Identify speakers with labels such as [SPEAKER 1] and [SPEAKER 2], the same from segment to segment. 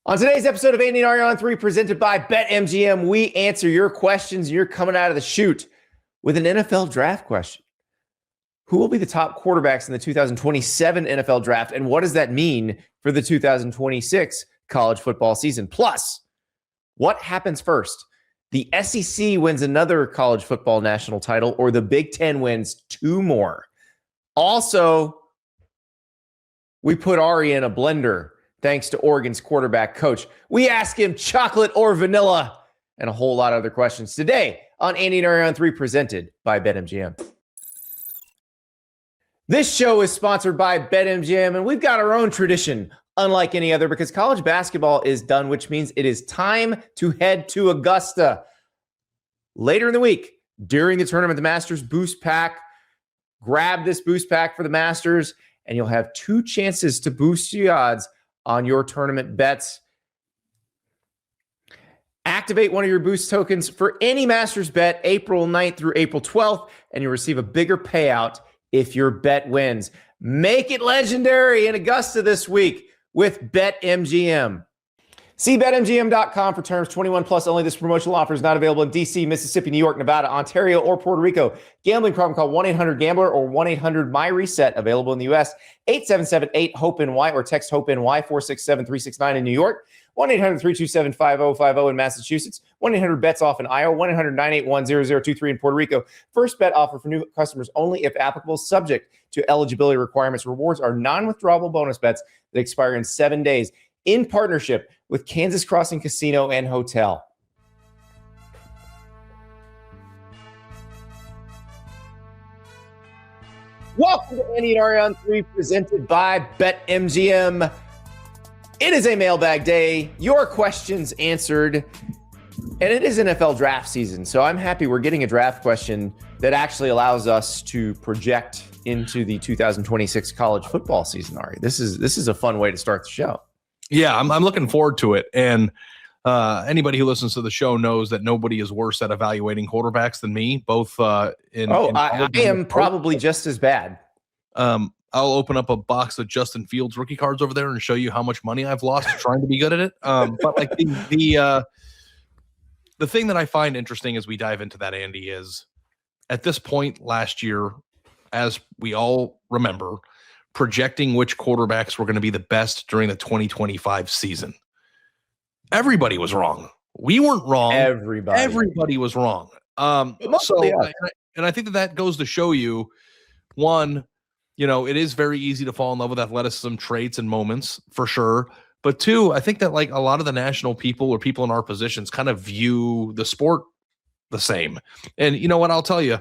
[SPEAKER 1] On today's episode of Andy Ari on 3, presented by BetMGM, we answer your questions. You're coming out of the chute with an NFL draft question. Who will be the top quarterbacks in the 2027 NFL draft, and what does that mean for the 2026 college football season? Plus, what happens first? The SEC wins another college football national title, or the Big Ten wins 2 more. Also, we put Ari in a blender thanks to Oregon's quarterback coach. We ask him chocolate or vanilla, and a whole lot of other questions today on Andy and Ari on 3, presented by BetMGM. This show is sponsored by BetMGM, and we've got our own tradition, unlike any other, because college basketball is done, which means it is time to head to Augusta. Later in the week, during the tournament, the Masters Boost Pack. Grab this Boost Pack for the Masters, and you'll have 2 chances to boost your odds on your tournament bets. Activate one of your boost tokens for any Masters bet April 9th through April 12th, and you'll receive a bigger payout if your bet wins. Make it legendary in Augusta this week with BetMGM. See BetMGM.com for terms. 21 plus only. This promotional offer is not available in D.C., Mississippi, New York, Nevada, Ontario, or Puerto Rico. Gambling problem? Call 1-800-GAMBLER or 1-800-MY-RESET. Available in the U.S. 877-8-HOPE-NY or text HOPE-NY 467-369 in New York. 1-800-327-5050 in Massachusetts. 1-800-BETS-OFF in Iowa. 1-800-981-0023 in Puerto Rico. First bet offer for new customers only if applicable, subject to eligibility requirements. Rewards are non-withdrawable bonus bets that expire in 7 days. In partnership with Kansas Crossing Casino and Hotel. Welcome to Andy and Ari on 3, presented by BetMGM. It is a mailbag day. Your questions answered. And it is NFL draft season. So I'm happy we're getting a draft question that actually allows us to project into the 2026 college football season, Ari. This is a fun way to start the show.
[SPEAKER 2] Yeah, I'm looking forward to it. And anybody who listens to the show knows that nobody is worse at evaluating quarterbacks than me, both I
[SPEAKER 1] am probably just as bad.
[SPEAKER 2] I'll open up a box of Justin Fields rookie cards over there and show you how much money I've lost trying to be good at it. But like the thing that I find interesting as we dive into that, Andy, is at this point last year, as we all remember, projecting which quarterbacks were going to be the best during the 2025 season. Everybody was wrong. We weren't wrong. Everybody was wrong. And I think that goes to show you, one, it is very easy to fall in love with athleticism, traits, and moments for sure. But 2, I think that like a lot of the national people or people in our positions kind of view the sport the same. And you know what? I'll tell you,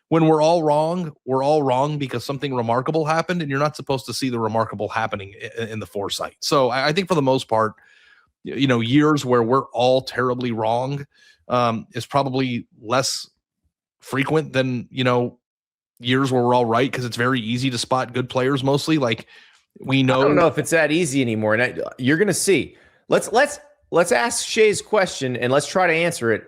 [SPEAKER 2] when we're all wrong because something remarkable happened, and you're not supposed to see the remarkable happening in the foresight. So I think for the most part, years where we're all terribly wrong is probably less frequent than, years where we're all right, because it's very easy to spot good players mostly. Like we know. I
[SPEAKER 1] don't know if it's that easy anymore. And you're going to see. Let's ask Shea's question and let's try to answer it.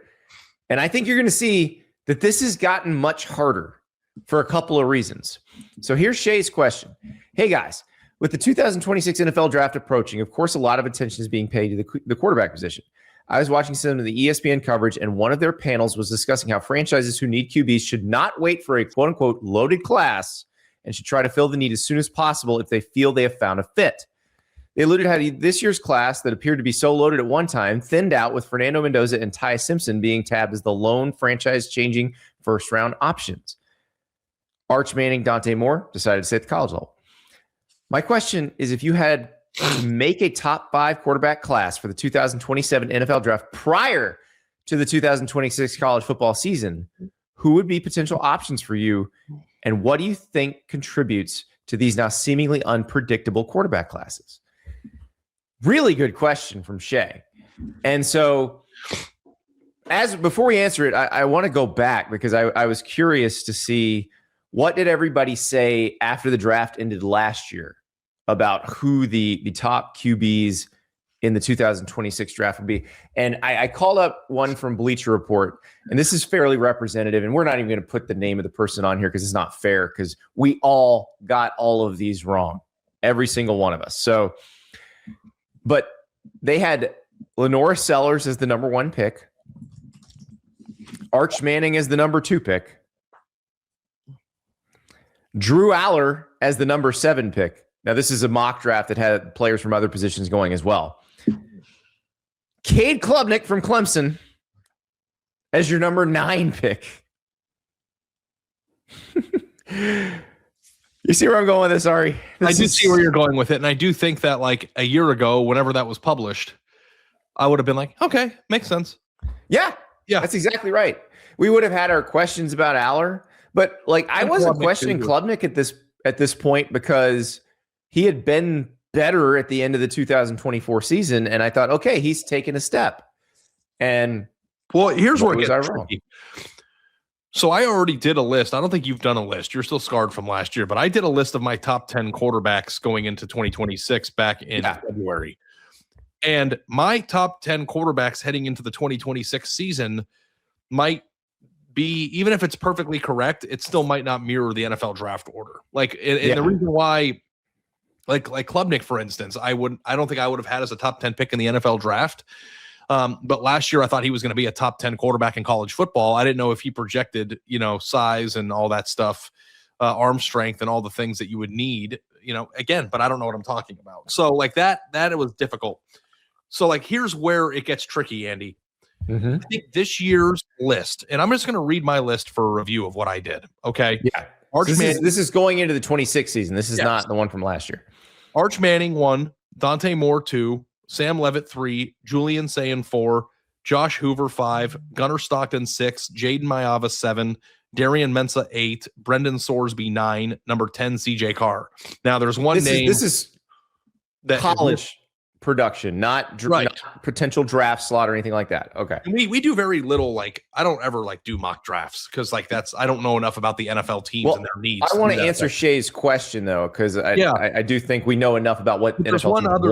[SPEAKER 1] And I think you're going to see that this has gotten much harder for a couple of reasons. So here's Shea's question. Hey guys, with the 2026 NFL draft approaching, of course, a lot of attention is being paid to the quarterback position. I was watching some of the ESPN coverage, and one of their panels was discussing how franchises who need QBs should not wait for a quote-unquote loaded class and should try to fill the need as soon as possible if they feel they have found a fit. They alluded how this year's class that appeared to be so loaded at one time thinned out, with Fernando Mendoza and Ty Simpson being tabbed as the lone franchise-changing first-round options. Arch Manning, Dante Moore decided to stay at the college level. My question is, if you had to make a top 5 quarterback class for the 2027 NFL draft prior to the 2026 college football season, who would be potential options for you, and what do you think contributes to these now seemingly unpredictable quarterback classes? Really good question from Shea. And so before we answer it, I want to go back because I was curious to see, what did everybody say after the draft ended last year about who the top QBs in the 2026 draft would be. And I called up one from Bleacher Report, and this is fairly representative. And we're not even going to put the name of the person on here because it's not fair, because we all got all of these wrong, every single one of us. So, but they had Lenore Sellers as the number 1 pick, Arch Manning as the number 2 pick, Drew Aller as the number 7 pick. Now, this is a mock draft that had players from other positions going as well. Cade Klubnik from Clemson as your number 9 pick. You see where I'm going with this, Ari?
[SPEAKER 2] I do see where you're going with it. And I do think that like a year ago, whenever that was published, I would have been like, okay, makes sense.
[SPEAKER 1] Yeah, that's exactly right. We would have had our questions about Aller, but like I wasn't questioning Klubnik at this point because he had been better at the end of the 2024 season, and I thought, okay, he's taken a step. And
[SPEAKER 2] well, here's where it
[SPEAKER 1] was
[SPEAKER 2] gets tricky. So I already did a list. I don't think you've done a list. You're still scarred from last year, but I did a list of my top 10 quarterbacks going into 2026 back in February. And my top 10 quarterbacks heading into the 2026 season might be, even if it's perfectly correct, it still might not mirror the NFL draft order. Like, and the reason why, like Klubnik, for instance, I don't think I would have had as a top 10 pick in the NFL draft. But last year I thought he was going to be a top 10 quarterback in college football. I didn't know if he projected, size and all that stuff, arm strength and all the things that you would need, again, but I don't know what I'm talking about. So like that it was difficult. So like, here's where it gets tricky, Andy.
[SPEAKER 1] Mm-hmm.
[SPEAKER 2] I think this year's list, and I'm just going to read my list for a review of what I did. Okay.
[SPEAKER 1] Yeah. This is going into the 26th season. This is not the one from last year.
[SPEAKER 2] Arch Manning 1, Dante Moore 2, Sam Levitt 3, Julian Sayin 4, Josh Hoover 5, Gunnar Stockton 6, Jaden Mayava 7, Darian Mensah 8, Brendan Sorsby 9, number 10 CJ Carr. Now there's one name.
[SPEAKER 1] This is that college production, not potential draft slot or anything like that. Okay.
[SPEAKER 2] And we do very little. Like I don't ever do mock drafts because I don't know enough about the NFL teams and their needs.
[SPEAKER 1] I want to answer Shea's question though, because I do think we know enough about what NFL teams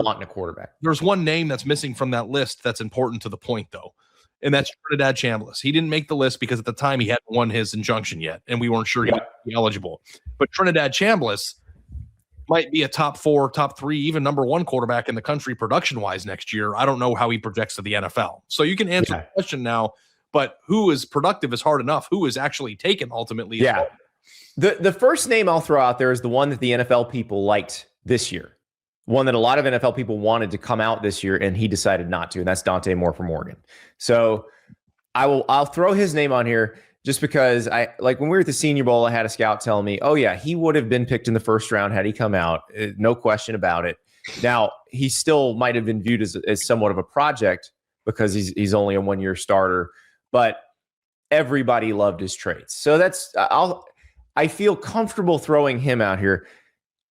[SPEAKER 1] want in a quarterback.
[SPEAKER 2] There's one name that's missing from that list that's important to the point though, and that's Trinidad Chambliss. He didn't make the list because at the time he hadn't won his injunction yet, and we weren't sure he would be eligible. But Trinidad Chambliss might be a top 4, top 3, even number 1 quarterback in the country production-wise next year. I don't know how he projects to the NFL. So you can answer the question now, but who is productive is hard enough. Who is actually taken ultimately?
[SPEAKER 1] Yeah. The first name I'll throw out there is the one that the NFL people liked this year. One that a lot of NFL people wanted to come out this year, and he decided not to, and that's Dante Moore from Oregon. So I'll throw his name on here just because when we were at the Senior Bowl, I had a scout tell me, oh yeah, he would have been picked in the first round had he come out. No question about it. Now, he still might have been viewed as somewhat of a project because he's only a 1-year starter, but everybody loved his traits. So I feel comfortable throwing him out here.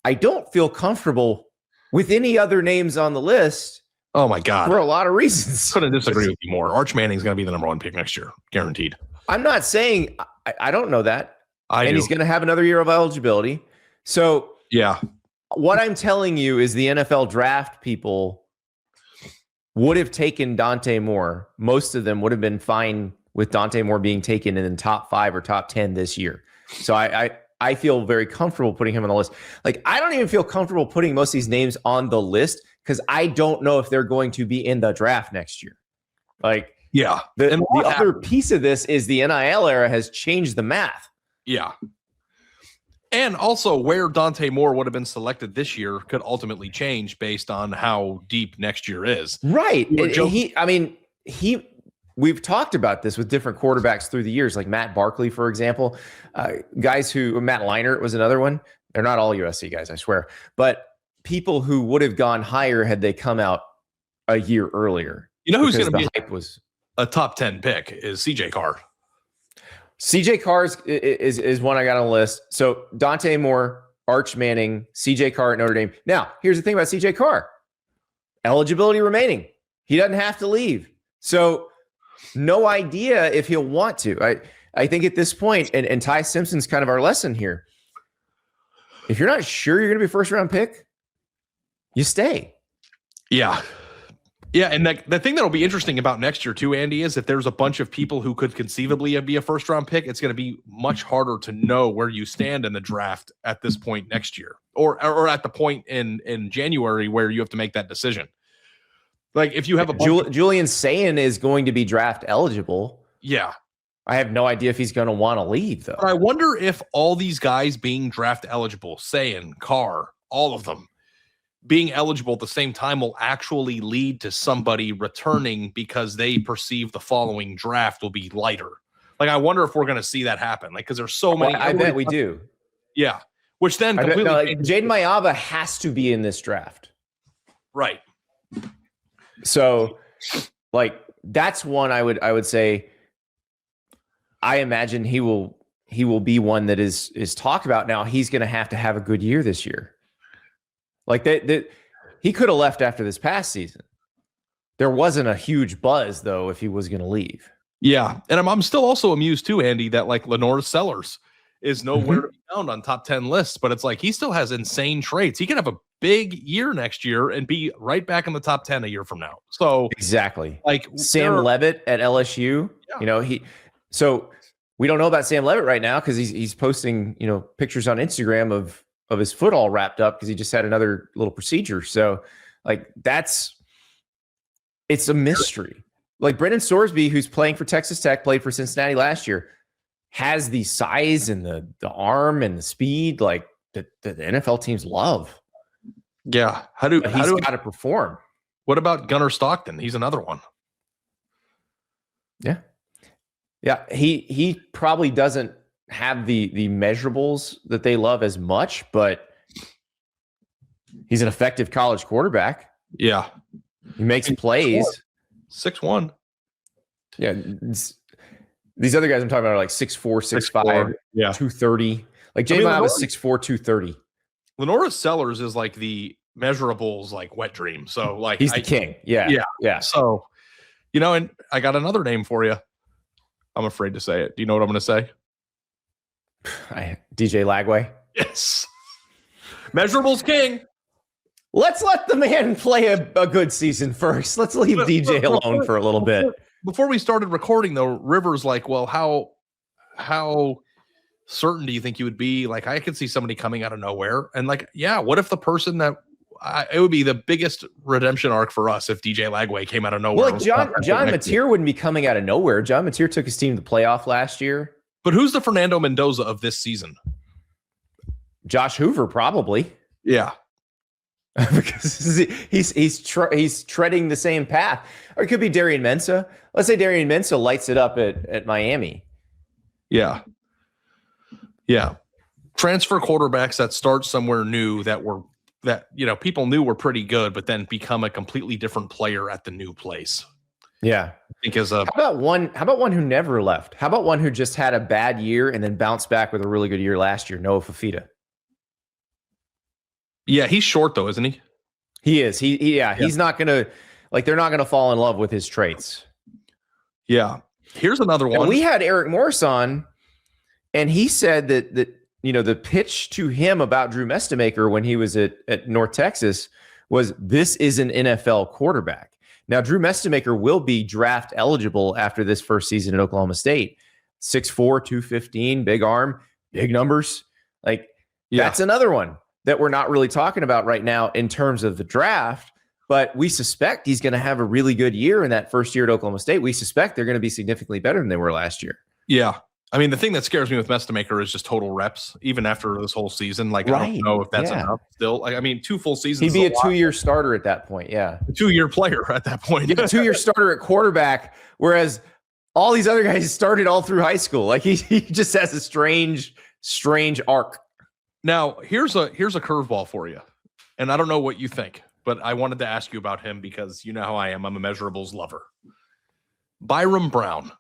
[SPEAKER 1] I don't feel comfortable with any other names on the list.
[SPEAKER 2] Oh my God.
[SPEAKER 1] For a lot of reasons.
[SPEAKER 2] Couldn't disagree with you more. Arch Manning's going to be the number 1 pick next year. Guaranteed.
[SPEAKER 1] I'm not saying I don't know that.
[SPEAKER 2] And
[SPEAKER 1] he's going to have another year of eligibility. So
[SPEAKER 2] yeah,
[SPEAKER 1] what I'm telling you is the NFL draft people would have taken Dante Moore. Most of them would have been fine with Dante Moore being taken in the top 5 or top 10 this year. So I feel very comfortable putting him on the list. Like, I don't even feel comfortable putting most of these names on the list because I don't know if they're going to be in the draft next year. Like,
[SPEAKER 2] yeah.
[SPEAKER 1] The other piece of this is the NIL era has changed the math.
[SPEAKER 2] Yeah. And also where Dante Moore would have been selected this year could ultimately change based on how deep next year is.
[SPEAKER 1] Right. We've talked about this with different quarterbacks through the years, like Matt Barkley, for example. Matt Leinart was another one. They're not all USC guys, I swear. But people who would have gone higher had they come out a year earlier.
[SPEAKER 2] You know who's going to be
[SPEAKER 1] hype was
[SPEAKER 2] a top 10 pick is CJ Carr.
[SPEAKER 1] CJ Carr is one I got on the list. So Dante Moore, Arch Manning, CJ Carr at Notre Dame. Now, here's the thing about CJ Carr. Eligibility remaining. He doesn't have to leave. So no idea if he'll want to. I think at this point, and Ty Simpson's kind of our lesson here. If you're not sure you're going to be a first-round pick, you stay.
[SPEAKER 2] Yeah. Yeah, and the thing that'll be interesting about next year too, Andy, is if there's a bunch of people who could conceivably be a first-round pick, it's going to be much harder to know where you stand in the draft at this point next year, or at the point in January where you have to make that decision. Like if you have a
[SPEAKER 1] Julian Sayin is going to be draft eligible.
[SPEAKER 2] Yeah.
[SPEAKER 1] I have no idea if he's going to want to leave, though.
[SPEAKER 2] But I wonder if all these guys being draft eligible, Sayin, Carr, all of them being eligible at the same time will actually lead to somebody returning because they perceive the following draft will be lighter. Like, I wonder if we're going to see that happen. Like, because there's so many.
[SPEAKER 1] I bet we do.
[SPEAKER 2] Yeah. Which then completely
[SPEAKER 1] Jaden Mayava has to be in this draft.
[SPEAKER 2] Right.
[SPEAKER 1] So, like, that's one I would say. I imagine he will be one that is talked about. Now he's going to have a good year this year. Like that he could have left after this past season. There wasn't a huge buzz though if he was going to leave.
[SPEAKER 2] Yeah, and I'm still also amused too, Andy, that like Lenore Sellers is nowhere to be found on top 10 lists, but it's like he still has insane traits. He could have a big year next year and be right back in the top 10 a year from now. So
[SPEAKER 1] exactly,
[SPEAKER 2] like
[SPEAKER 1] Sam Levitt at LSU. Yeah. You know So we don't know about Sam Levitt right now because he's posting pictures on Instagram of his foot all wrapped up because he just had another little procedure. So like it's a mystery. Like Brendan Sorsby, who's playing for Texas Tech, played for Cincinnati last year, has the size and the arm and the speed like that the NFL teams love.
[SPEAKER 2] Yeah.
[SPEAKER 1] He's got to perform.
[SPEAKER 2] What about Gunnar Stockton? He's another one.
[SPEAKER 1] Yeah. Yeah. He probably doesn't have the measurables that they love as much, but he's an effective college quarterback.
[SPEAKER 2] Yeah.
[SPEAKER 1] He makes plays.
[SPEAKER 2] 6'1".
[SPEAKER 1] Yeah. These other guys I'm talking about are like 6'4", 6'5",
[SPEAKER 2] yeah,
[SPEAKER 1] 230. Like Jay Miles was 6'4", 230.
[SPEAKER 2] Lenora Sellers is like the measurables, like wet dream. So like
[SPEAKER 1] he's the king. Yeah. Yeah.
[SPEAKER 2] So, and I got another name for you. I'm afraid to say it. Do you know what I'm going to say?
[SPEAKER 1] DJ Lagway.
[SPEAKER 2] Yes. Measurables king.
[SPEAKER 1] Let's let the man play a good season first. Let's leave DJ alone for a little bit.
[SPEAKER 2] Before we started recording, though, Rivers like, well, how certain do you think you would be? Like, I could see somebody coming out of nowhere. And like, yeah, what if the person that it would be the biggest redemption arc for us if DJ Lagway came out of nowhere.
[SPEAKER 1] Well, like John Mateer wouldn't be coming out of nowhere. John Mateer took his team to the playoff last year.
[SPEAKER 2] But who's the Fernando Mendoza of this season?
[SPEAKER 1] Josh Hoover, probably.
[SPEAKER 2] Yeah.
[SPEAKER 1] Because he's treading the same path. Or it could be Darian Mensah. Let's say Darian Mensah lights it up at Miami.
[SPEAKER 2] Yeah. Yeah. Transfer quarterbacks that start somewhere new that people knew were pretty good, but then become a completely different player at the new place.
[SPEAKER 1] Yeah.
[SPEAKER 2] I think how
[SPEAKER 1] about one who never left? How about one who just had a bad year and then bounced back with a really good year last year? Noah Fafita.
[SPEAKER 2] Yeah, he's short though, isn't he?
[SPEAKER 1] He is. He's not gonna they're not gonna fall in love with his traits.
[SPEAKER 2] Yeah. Here's another one.
[SPEAKER 1] And we had Eric Morris on, and he said that the pitch to him about Drew Mestemaker when he was at North Texas was, this is an NFL quarterback. Now, Drew Mestemaker will be draft eligible after this first season at Oklahoma State. 6'4", 215, big arm, big numbers. That's another one that we're not really talking about right now in terms of the draft, but we suspect he's going to have a really good year in that first year at Oklahoma State. We suspect they're going to be significantly better than they were last year.
[SPEAKER 2] Yeah. I mean, the thing that scares me with Mestemaker is just total reps, even after this whole season. Like, right. I don't know if that's enough still. Like, I mean, 2 full seasons.
[SPEAKER 1] He'd be a 2-year starter at that point. Yeah.
[SPEAKER 2] A 2-year player at that point.
[SPEAKER 1] Yeah, a 2-year starter at quarterback, whereas all these other guys started all through high school. Like, he just has a strange arc.
[SPEAKER 2] Now, here's a curveball for you. And I don't know what you think, but I wanted to ask you about him because you know how I am. I'm a measurables lover. Byram Brown.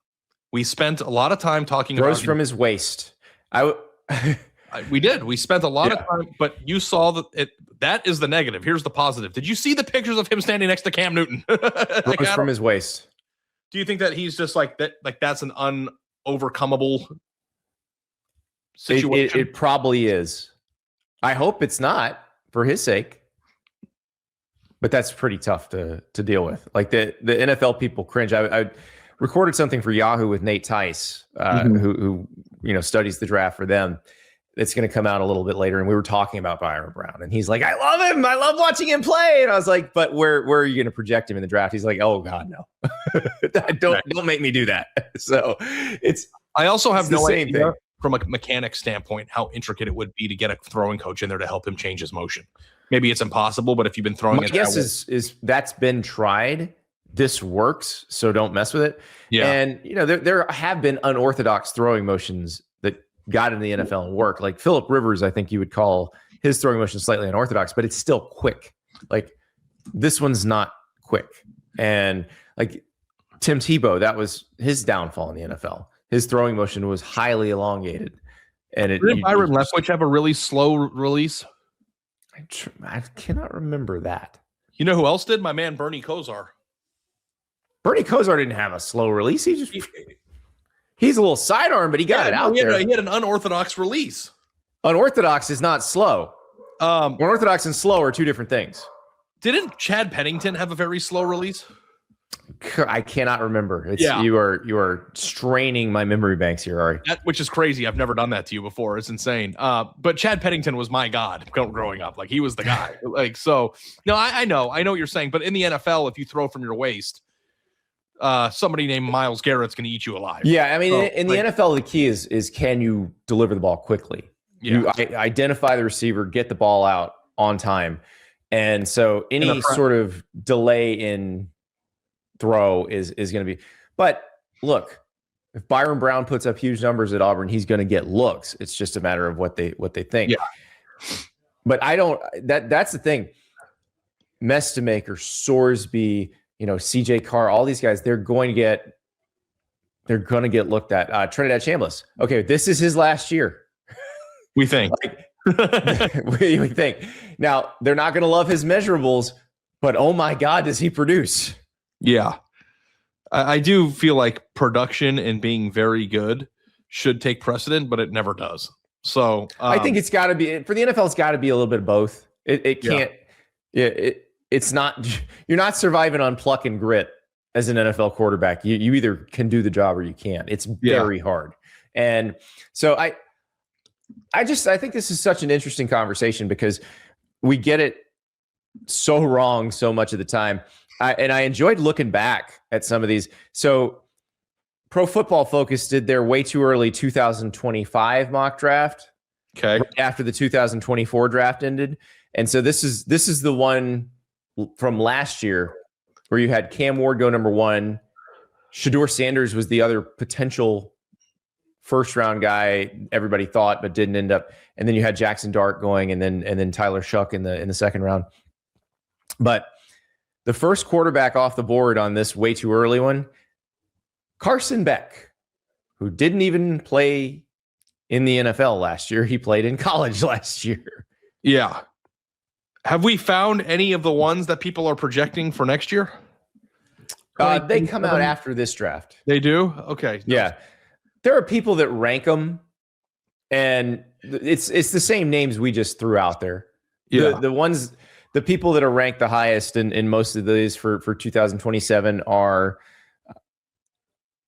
[SPEAKER 2] We spent a lot of time talking about
[SPEAKER 1] from his waist.
[SPEAKER 2] We did. We spent a lot of time, but you saw that is the negative. Here's the positive. Did you see the pictures of him standing next to Cam Newton?
[SPEAKER 1] Rose from his waist.
[SPEAKER 2] Do you think that he's just like that? Like that's an unovercomable situation?
[SPEAKER 1] It probably is. I hope it's not, for his sake. But that's pretty tough to deal with. Like the NFL people cringe. I recorded something for Yahoo with Nate Tice, who studies the draft for them, it's going to come out a little bit later. And we were talking about Byron Brown, and he's like, I love him. I love watching him play. And I was like, but where are you going to project him in the draft? He's like, oh God, no, don't make me do that. So
[SPEAKER 2] I also have no idea
[SPEAKER 1] thing.
[SPEAKER 2] From a mechanic standpoint, how intricate it would be to get a throwing coach in there to help him change his motion. Maybe it's impossible, but if you've been throwing
[SPEAKER 1] my guess is that's been tried. This works, so don't mess with it.
[SPEAKER 2] Yeah.
[SPEAKER 1] And there have been unorthodox throwing motions that got in the NFL and work. Like Phillip Rivers, I think you would call his throwing motion slightly unorthodox, but it's still quick. Like this one's not quick. And like Tim Tebow, that was his downfall in the NFL. His throwing motion was highly elongated. And
[SPEAKER 2] didn't Byron Leftwich have a really slow release?
[SPEAKER 1] I cannot remember that.
[SPEAKER 2] You know who else did? My man Bernie Kosar.
[SPEAKER 1] Bernie Kosar didn't have a slow release. He's a little sidearm, but he got it out there.
[SPEAKER 2] He had an unorthodox release.
[SPEAKER 1] Unorthodox is not slow. Unorthodox and slow are two different things.
[SPEAKER 2] Didn't Chad Pennington have a very slow release?
[SPEAKER 1] I cannot remember. You are straining my memory banks here, Ari.
[SPEAKER 2] Which is crazy. I've never done that to you before. It's insane. But Chad Pennington was my god growing up. Like he was the guy. Like so. No, I know what you're saying. But in the NFL, if you throw from your waist, somebody named Myles Garrett's going to eat you alive.
[SPEAKER 1] Yeah, I mean, in the NFL, the key is can you deliver the ball quickly? Yeah. You identify the receiver, get the ball out on time, and so any sort of delay in throw is going to be. But look, if Byron Brown puts up huge numbers at Auburn, he's going to get looks. It's just a matter of what they think.
[SPEAKER 2] Yeah.
[SPEAKER 1] But I don't. That's the thing. Mestemaker, Sorsby, CJ Carr, all these guys, they're going to get looked at. Trinidad Chambliss. Okay, this is his last year.
[SPEAKER 2] We think.
[SPEAKER 1] we think. Now, they're not going to love his measurables, but oh my God, does he produce?
[SPEAKER 2] Yeah. I do feel like production and being very good should take precedent, but it never does. So
[SPEAKER 1] I think it's got to be, for the NFL, it's got to be a little bit of both. It can't, it's not, you're not surviving on pluck and grit as an NFL quarterback. You either can do the job or you can't. It's very hard. And so I think this is such an interesting conversation because we get it so wrong so much of the time. I enjoyed looking back at some of these. So Pro Football Focus did their way too early 2025 mock draft.
[SPEAKER 2] Okay.
[SPEAKER 1] Right after the 2024 draft ended. And so this is the one from last year where you had Cam Ward go number 1. Shedeur Sanders was the other potential first round guy everybody thought, but didn't end up. And then you had Jackson Dart going and then Tyler Shuck in the second round. But the first quarterback off the board on this way too early one, Carson Beck, who didn't even play in the NFL last year. He played in college last year.
[SPEAKER 2] Yeah. Have we found any of the ones that people are projecting for next year?
[SPEAKER 1] They come out after this draft.
[SPEAKER 2] They do? Okay.
[SPEAKER 1] Yeah. There are people that rank them, and it's the same names we just threw out there.
[SPEAKER 2] Yeah.
[SPEAKER 1] The people that are ranked the highest in most of these for 2027 are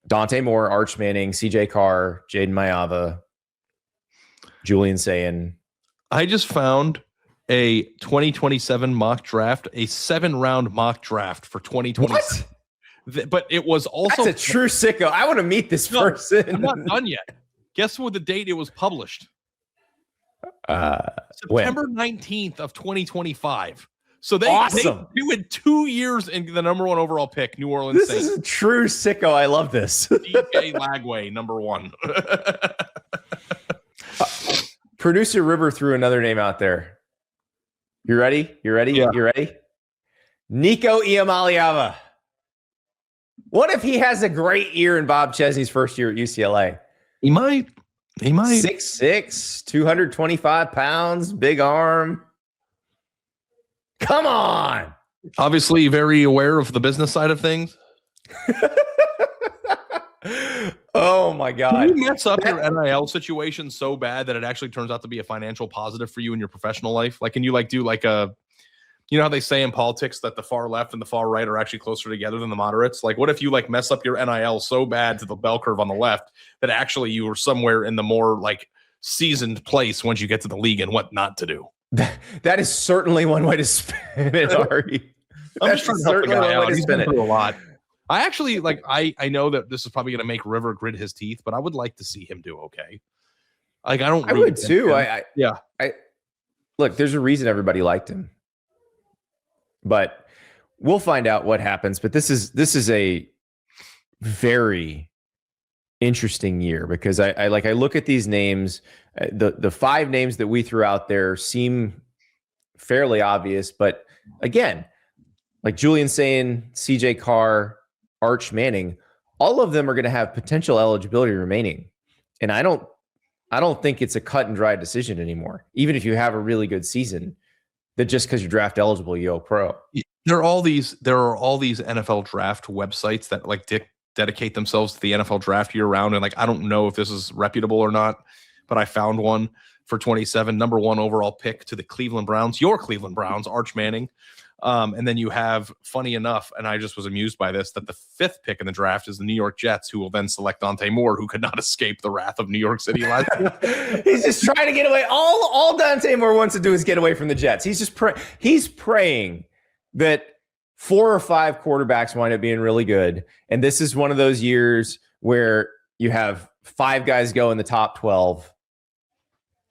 [SPEAKER 1] Dante Moore, Arch Manning, CJ Carr, Jaden Mayava, Julian Sayin.
[SPEAKER 2] I just found a 2027 mock draft, a 7-round mock draft for 2020.
[SPEAKER 1] What?
[SPEAKER 2] But it was also
[SPEAKER 1] that's a true sicko. I want to meet this person.
[SPEAKER 2] I'm not done yet. Guess what the date it was published? September 19th of 2025, so they went 2 years in the number 1 overall pick, New Orleans
[SPEAKER 1] This
[SPEAKER 2] Saints.
[SPEAKER 1] is a true sicko. I love this.
[SPEAKER 2] DJ Lagway, number 1.
[SPEAKER 1] Producer River threw another name out there. You ready? Yeah. You ready? Nico Iamaleava. What if he has a great year in Bob Chesney's first year at UCLA?
[SPEAKER 2] He might.
[SPEAKER 1] 6'6", 225 pounds, big arm. Come on.
[SPEAKER 2] Obviously very aware of the business side of things.
[SPEAKER 1] Oh my God.
[SPEAKER 2] Can you mess up your NIL situation so bad that it actually turns out to be a financial positive for you in your professional life? Like, can you do like a, you know how they say in politics that the far left and the far right are actually closer together than the moderates? Like, what if you mess up your NIL so bad to the bell curve on the left that actually you were somewhere in the more seasoned place once you get to the league and what not to do.
[SPEAKER 1] That is certainly one way to spin it, Ari.
[SPEAKER 2] I'm just trying to help the guy out. He's been through a lot. I actually I know that this is probably going to make River grit his teeth, but I would like to see him do okay. Like I would
[SPEAKER 1] too.
[SPEAKER 2] Yeah.
[SPEAKER 1] Look, there's a reason everybody liked him, but we'll find out what happens. But this is a very interesting year because I look at these names, the 5 names that we threw out there seem fairly obvious, but again, like Julian Sayin, CJ Carr, Arch Manning, all of them are going to have potential eligibility remaining. And I don't think it's a cut and dry decision anymore. Even if you have a really good season, that just because you're draft eligible, you go pro.
[SPEAKER 2] There are all these NFL draft websites that like dedicate themselves to the NFL draft year round. And like, I don't know if this is reputable or not, but I found one for 27, number 1 overall pick to the Cleveland Browns, your Cleveland Browns, Arch Manning. And then you have, funny enough, and I just was amused by this, that the 5th pick in the draft is the New York Jets, who will then select Dante Moore, who could not escape the wrath of New York City last year.
[SPEAKER 1] He's just trying to get away. All Dante Moore wants to do is get away from the Jets. He's just he's praying that 4 or 5 quarterbacks wind up being really good. And this is one of those years where you have 5 guys go in the top 12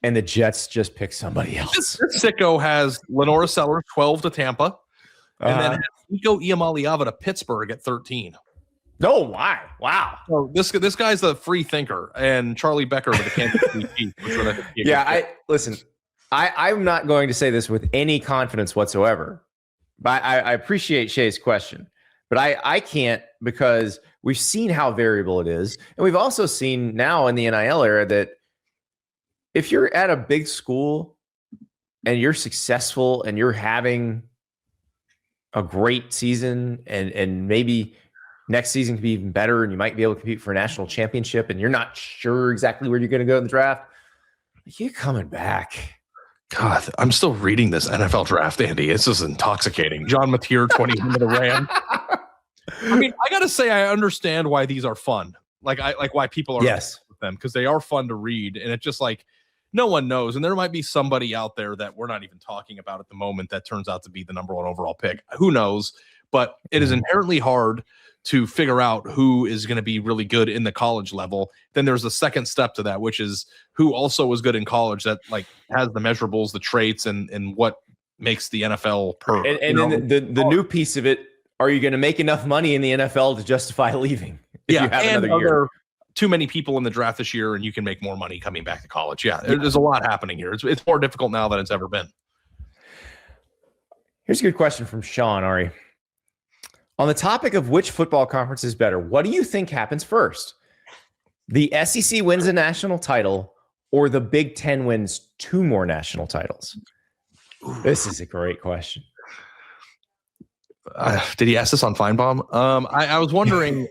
[SPEAKER 1] and the Jets just pick somebody else.
[SPEAKER 2] This sicko has Lenora Sellers 12 to Tampa, and then has Nico Iamaleava to Pittsburgh at 13.
[SPEAKER 1] No, why? Wow.
[SPEAKER 2] So this guy's a free thinker, and Charlie Becker with the Kansas City Chiefs.
[SPEAKER 1] Yeah, listen. I'm not going to say this with any confidence whatsoever, but I appreciate Shea's question. But I can't, because we've seen how variable it is, and we've also seen now in the NIL era that if you're at a big school and you're successful and you're having a great season and maybe next season could be even better and you might be able to compete for a national championship and you're not sure exactly where you're going to go in the draft, you're coming back.
[SPEAKER 2] God, I'm still reading this NFL draft, Andy. This is intoxicating. John Mateer, 21 to the Rams. I mean, I got to say, I understand why these are fun. Like why people are with them, because they are fun to read. And it's just like, no one knows. And there might be somebody out there that we're not even talking about at the moment that turns out to be the number 1 overall pick. Who knows? But it is inherently hard to figure out who is going to be really good in the college level. Then there's a second step to that, which is who also was good in college that like has the measurables, the traits, and what makes the NFL per.
[SPEAKER 1] And then the new piece of it, are you going to make enough money in the NFL to justify leaving? If you have another year?
[SPEAKER 2] Too many people in the draft this year, and you can make more money coming back to college. Yeah, there's a lot happening here. It's more difficult now than it's ever been.
[SPEAKER 1] Here's a good question from Sean, Ari. On the topic of which football conference is better, what do you think happens first? The SEC wins a national title or the Big Ten wins 2 more national titles? This is a great question.
[SPEAKER 2] Did he ask this on Feinbaum? I was wondering,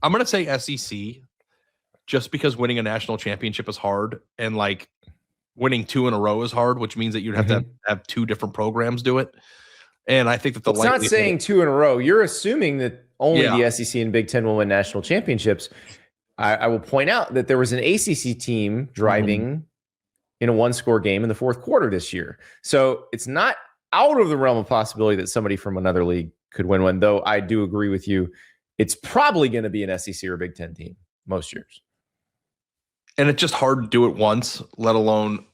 [SPEAKER 2] I'm going to say SEC just because winning a national championship is hard, and like winning 2 in a row is hard, which means that you'd have to have 2 different programs do it. And I think that
[SPEAKER 1] it's not saying 2 in a row. You're assuming that only the SEC and Big Ten will win national championships. I will point out that there was an ACC team driving in a 1-score game in the 4th quarter this year. So it's not out of the realm of possibility that somebody from another league could win one, though I do agree with you. It's probably going to be an SEC or Big Ten team most years.
[SPEAKER 2] And it's just hard to do it once, let alone,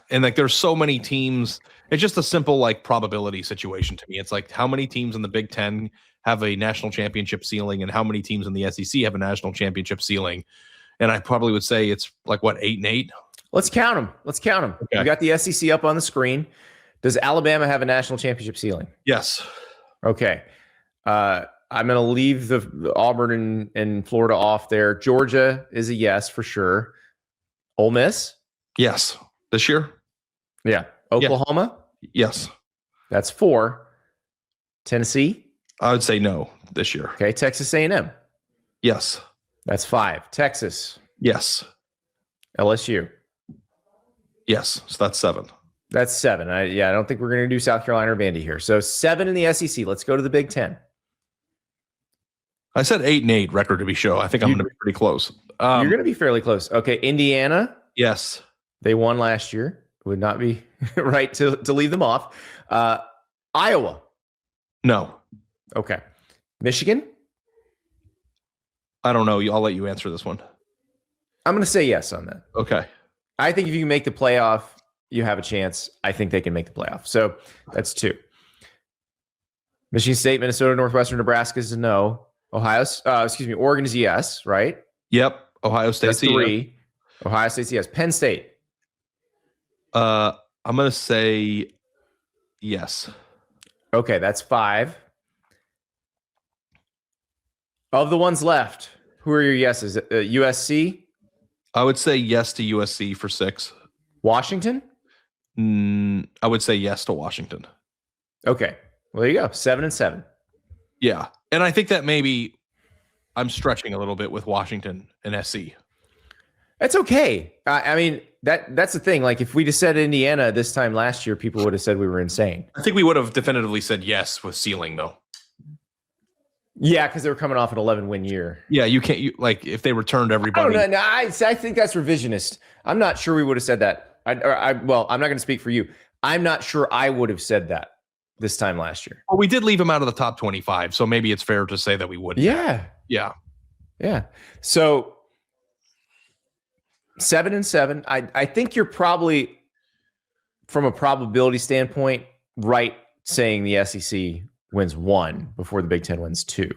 [SPEAKER 2] And like, there's so many teams. It's just a simple like probability situation to me. It's like how many teams in the Big Ten have a national championship ceiling and how many teams in the SEC have a national championship ceiling. And I probably would say it's like, what, 8 and 8?
[SPEAKER 1] Let's count them. Okay. We got the SEC up on the screen. Does Alabama have a national championship ceiling?
[SPEAKER 2] Yes.
[SPEAKER 1] Okay. I'm going to leave the Auburn and Florida off there. Georgia is a yes for sure. Ole Miss?
[SPEAKER 2] Yes. This year?
[SPEAKER 1] Yeah. Oklahoma?
[SPEAKER 2] Yes.
[SPEAKER 1] That's 4. Tennessee?
[SPEAKER 2] I would say no this year.
[SPEAKER 1] Okay. Texas A&M?
[SPEAKER 2] Yes.
[SPEAKER 1] That's 5. Texas?
[SPEAKER 2] Yes.
[SPEAKER 1] LSU?
[SPEAKER 2] Yes. So that's 7.
[SPEAKER 1] That's 7. I don't think we're going to do South Carolina or Vandy here. So 7 in the SEC. Let's go to the Big Ten.
[SPEAKER 2] I said 8 and 8 record to be show. I think I'm going to be pretty close.
[SPEAKER 1] You're going to be fairly close. Okay. Indiana?
[SPEAKER 2] Yes.
[SPEAKER 1] They won last year. It would not be right to leave them off. Iowa.
[SPEAKER 2] No.
[SPEAKER 1] Okay. Michigan?
[SPEAKER 2] I don't know. I'll let you answer this one.
[SPEAKER 1] I'm going to say yes on that.
[SPEAKER 2] Okay.
[SPEAKER 1] I think if you can make the playoff, you have a chance. I think they can make the playoff. So that's 2. Michigan State, Minnesota, Northwestern, Nebraska is a no. Oregon is a yes, right?
[SPEAKER 2] Yep. Ohio State's
[SPEAKER 1] That's 3. Ohio State's a yes. Penn State.
[SPEAKER 2] I'm going to say yes.
[SPEAKER 1] Okay, that's 5. Of the ones left, who are your yeses? USC?
[SPEAKER 2] I would say yes to USC for 6.
[SPEAKER 1] Washington?
[SPEAKER 2] I would say yes to Washington.
[SPEAKER 1] Okay. Well, there you go. 7 and 7.
[SPEAKER 2] Yeah. And I think that maybe I'm stretching a little bit with Washington and SC.
[SPEAKER 1] That's okay. I mean, that's the thing. Like, if we just said Indiana this time last year, people would have said we were insane.
[SPEAKER 2] I think we would have definitively said yes with ceiling, though.
[SPEAKER 1] Yeah, because they were coming off an 11-win year.
[SPEAKER 2] Yeah, you can't. Like, if they returned everybody.
[SPEAKER 1] I don't know. No, I think that's revisionist. I'm not sure we would have said that. Well, I'm not going to speak for you. I'm not sure I would have said that this time last year.
[SPEAKER 2] Well, we did leave him out of the top 25, so maybe it's fair to say that we wouldn't.
[SPEAKER 1] Yeah.
[SPEAKER 2] Yeah.
[SPEAKER 1] Yeah. So 7 and 7. I think you're probably, from a probability standpoint, right saying the SEC wins 1 before the Big Ten wins 2.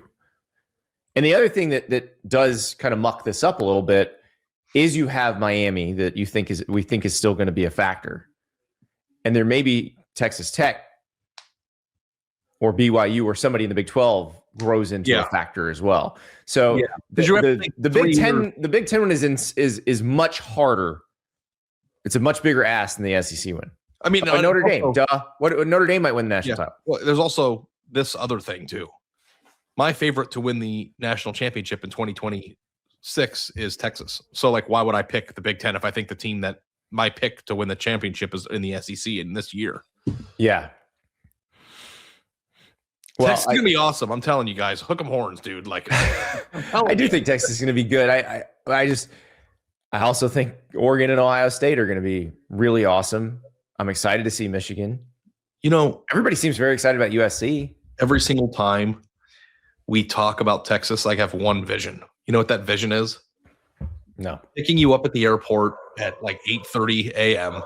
[SPEAKER 1] And the other thing that does kind of muck this up a little bit is you have Miami that we think is still going to be a factor. And there may be Texas Tech or BYU or somebody in the Big 12 grows into a factor as well. So the Big Ten one is much harder. It's a much bigger ass than the SEC one.
[SPEAKER 2] I mean,
[SPEAKER 1] Notre Dame, What Notre Dame might win the national title.
[SPEAKER 2] Well, there's also this other thing too. My favorite to win the national championship in 2026 is Texas. So, like, why would I pick the Big Ten if I think the team that my pick to win the championship is in the SEC in this year? Yeah. Well, Texas is going to be awesome. I'm telling you guys, hook 'em horns, dude. Like,
[SPEAKER 1] I do think Texas is going to be good. I also think Oregon and Ohio State are going to be really awesome. I'm excited to see Michigan.
[SPEAKER 2] You know,
[SPEAKER 1] everybody seems very excited about USC.
[SPEAKER 2] Every single time we talk about Texas, I have one vision. You know what that vision is?
[SPEAKER 1] No.
[SPEAKER 2] Picking you up at the airport at like 8:30 a.m.,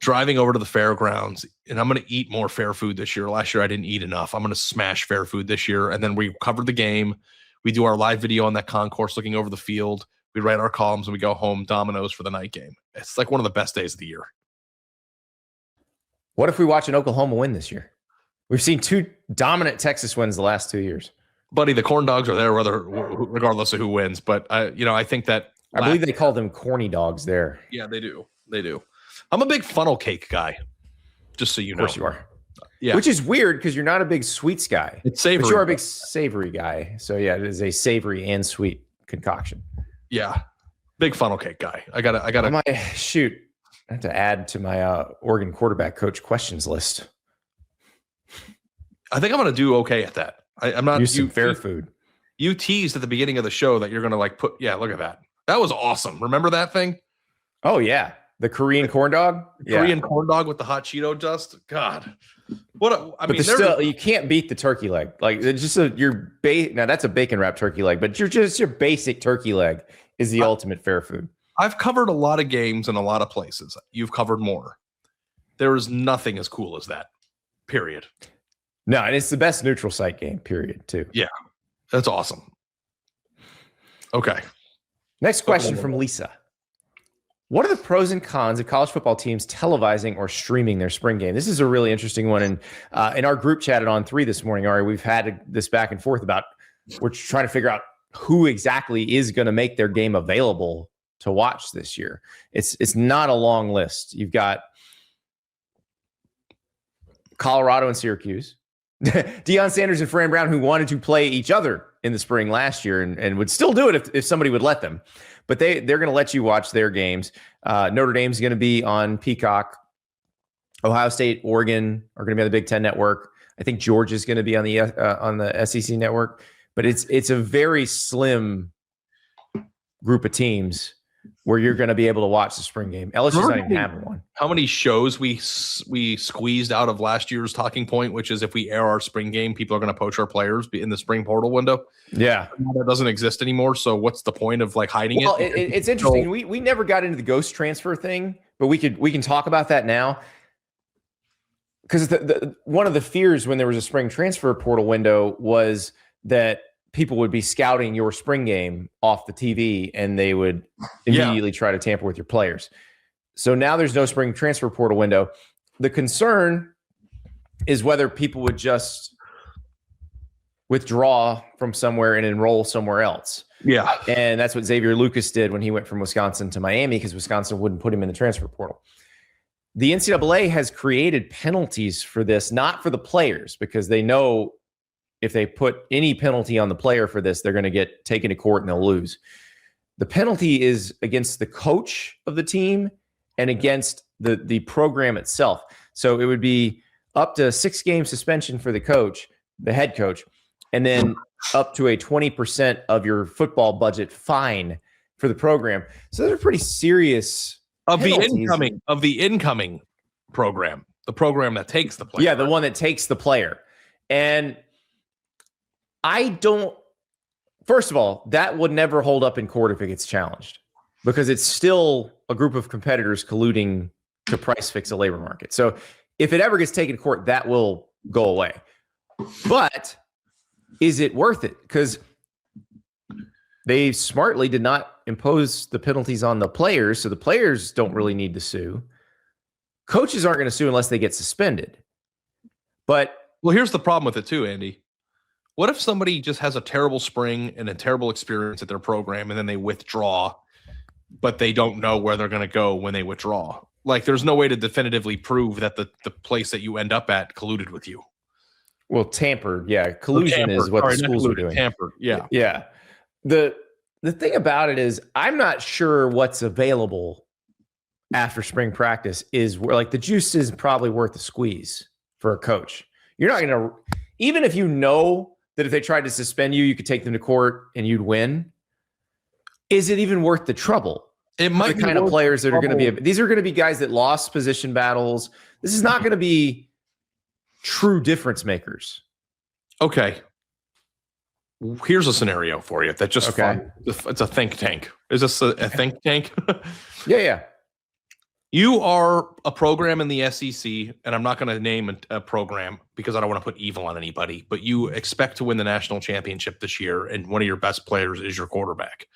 [SPEAKER 2] driving over to the fairgrounds, and I'm going to eat more fair food this year. Last year, I didn't eat enough. I'm going to smash fair food this year. And then we cover the game. We do our live video on that concourse looking over the field. We write our columns, and we go home Domino's for the night game. It's like one of the best days of the year.
[SPEAKER 1] What if we watch an Oklahoma win this year? We've seen 2 dominant Texas wins the last 2 years.
[SPEAKER 2] Buddy, the corn dogs are there regardless of who wins. But I think that
[SPEAKER 1] I believe they call them corny dogs there.
[SPEAKER 2] Yeah, they do. They do. I'm a big funnel cake guy, just so you know.
[SPEAKER 1] Of course you are.
[SPEAKER 2] Yeah.
[SPEAKER 1] Which is weird because you're not a big sweets guy.
[SPEAKER 2] It's savory.
[SPEAKER 1] But you're a big savory guy. So yeah, it is a savory and sweet concoction.
[SPEAKER 2] Yeah. Big funnel cake guy. I gotta
[SPEAKER 1] shoot. I have to add to my Oregon quarterback coach questions list.
[SPEAKER 2] I think I'm gonna do okay at that. I'm not
[SPEAKER 1] use some fair food.
[SPEAKER 2] You teased at the beginning of the show that you're gonna look at that. That was awesome. Remember that thing?
[SPEAKER 1] Oh yeah. The Korean corn dog?
[SPEAKER 2] Korean corn dog with the hot Cheeto dust? God.
[SPEAKER 1] You can't beat the turkey leg. Like, it's just now that's a bacon wrapped turkey leg, but your basic turkey leg is the ultimate fair food.
[SPEAKER 2] I've covered a lot of games in a lot of places. You've covered more. There is nothing as cool as that. Period.
[SPEAKER 1] No, and it's the best neutral site game, period, too.
[SPEAKER 2] Yeah. That's awesome. Okay.
[SPEAKER 1] Next question from Lisa. What are the pros and cons of college football teams televising or streaming their spring game? This is a really interesting one. And in our group chat at On3 this morning, Ari, we've had this back and forth about, we're trying to figure out who exactly is going to make their game available to watch this year. It's not a long list. You've got Colorado and Syracuse, Deion Sanders and Fran Brown, who wanted to play each other in the spring last year and would still do it if somebody would let them. But they're going to let you watch their games. Notre Dame's going to be on Peacock. Ohio State, Oregon are going to be on the Big Ten Network. I think Georgia's going to be on the SEC Network. But it's a very slim group of teams where you're going to be able to watch the spring game. LSU's not even having one.
[SPEAKER 2] How many shows we squeezed out of last year's talking point, which is if we air our spring game, people are going to poach our players in the spring portal window.
[SPEAKER 1] Yeah.
[SPEAKER 2] That doesn't exist anymore. So what's the point of like hiding it?
[SPEAKER 1] It's interesting. We never got into the ghost transfer thing, but we can talk about that now. Because one of the fears when there was a spring transfer portal window was that people would be scouting your spring game off the TV and they would immediately try to tamper with your players. So now there's no spring transfer portal window. The concern is whether people would just withdraw from somewhere and enroll somewhere else.
[SPEAKER 2] Yeah.
[SPEAKER 1] And that's what Xavier Lucas did when he went from Wisconsin to Miami, because Wisconsin wouldn't put him in the transfer portal. The NCAA has created penalties for this, not for the players, because they know if they put any penalty on the player for this, they're going to get taken to court and they'll lose. The penalty is against the coach of the team and against the program itself. So it would be up to 6-game suspension for the coach, the head coach, and then up to a 20% of your football budget fine for the program. So those are pretty serious penalties.
[SPEAKER 2] of the incoming program, the program that takes the player.
[SPEAKER 1] Yeah, the one that takes the player. And first of all, that would never hold up in court if it gets challenged, because it's still a group of competitors colluding to price fix a labor market. So if it ever gets taken to court, that will go away. But is it worth it? Because they smartly did not impose the penalties on the players, so the players don't really need to sue. Coaches aren't going to sue unless they get suspended. But
[SPEAKER 2] here's the problem with it too, Andy. What if somebody just has a terrible spring and a terrible experience at their program and then they withdraw, but they don't know where they're going to go when they withdraw? Like, there's no way to definitively prove that the place that you end up at colluded with you.
[SPEAKER 1] Well, tampered. Yeah. Collusion is what the schools are doing.
[SPEAKER 2] Tampered. Yeah.
[SPEAKER 1] Yeah. The thing about it is I'm not sure what's available after spring practice is where, like, the juice is probably worth the squeeze for a coach. You're not going to, even if you know that if they tried to suspend you, you could take them to court and you'd win. Is it even worth the trouble?
[SPEAKER 2] It might
[SPEAKER 1] be the kind of players that are going to be, these are going to be guys that lost position battles. This is not going to be true difference makers.
[SPEAKER 2] Okay. Here's a scenario for you that just fun. It's a think tank. Is this a think tank?
[SPEAKER 1] Yeah.
[SPEAKER 2] You are a program in the SEC, and I'm not going to name a program because I don't want to put evil on anybody, but you expect to win the national championship this year, and one of your best players is your quarterback.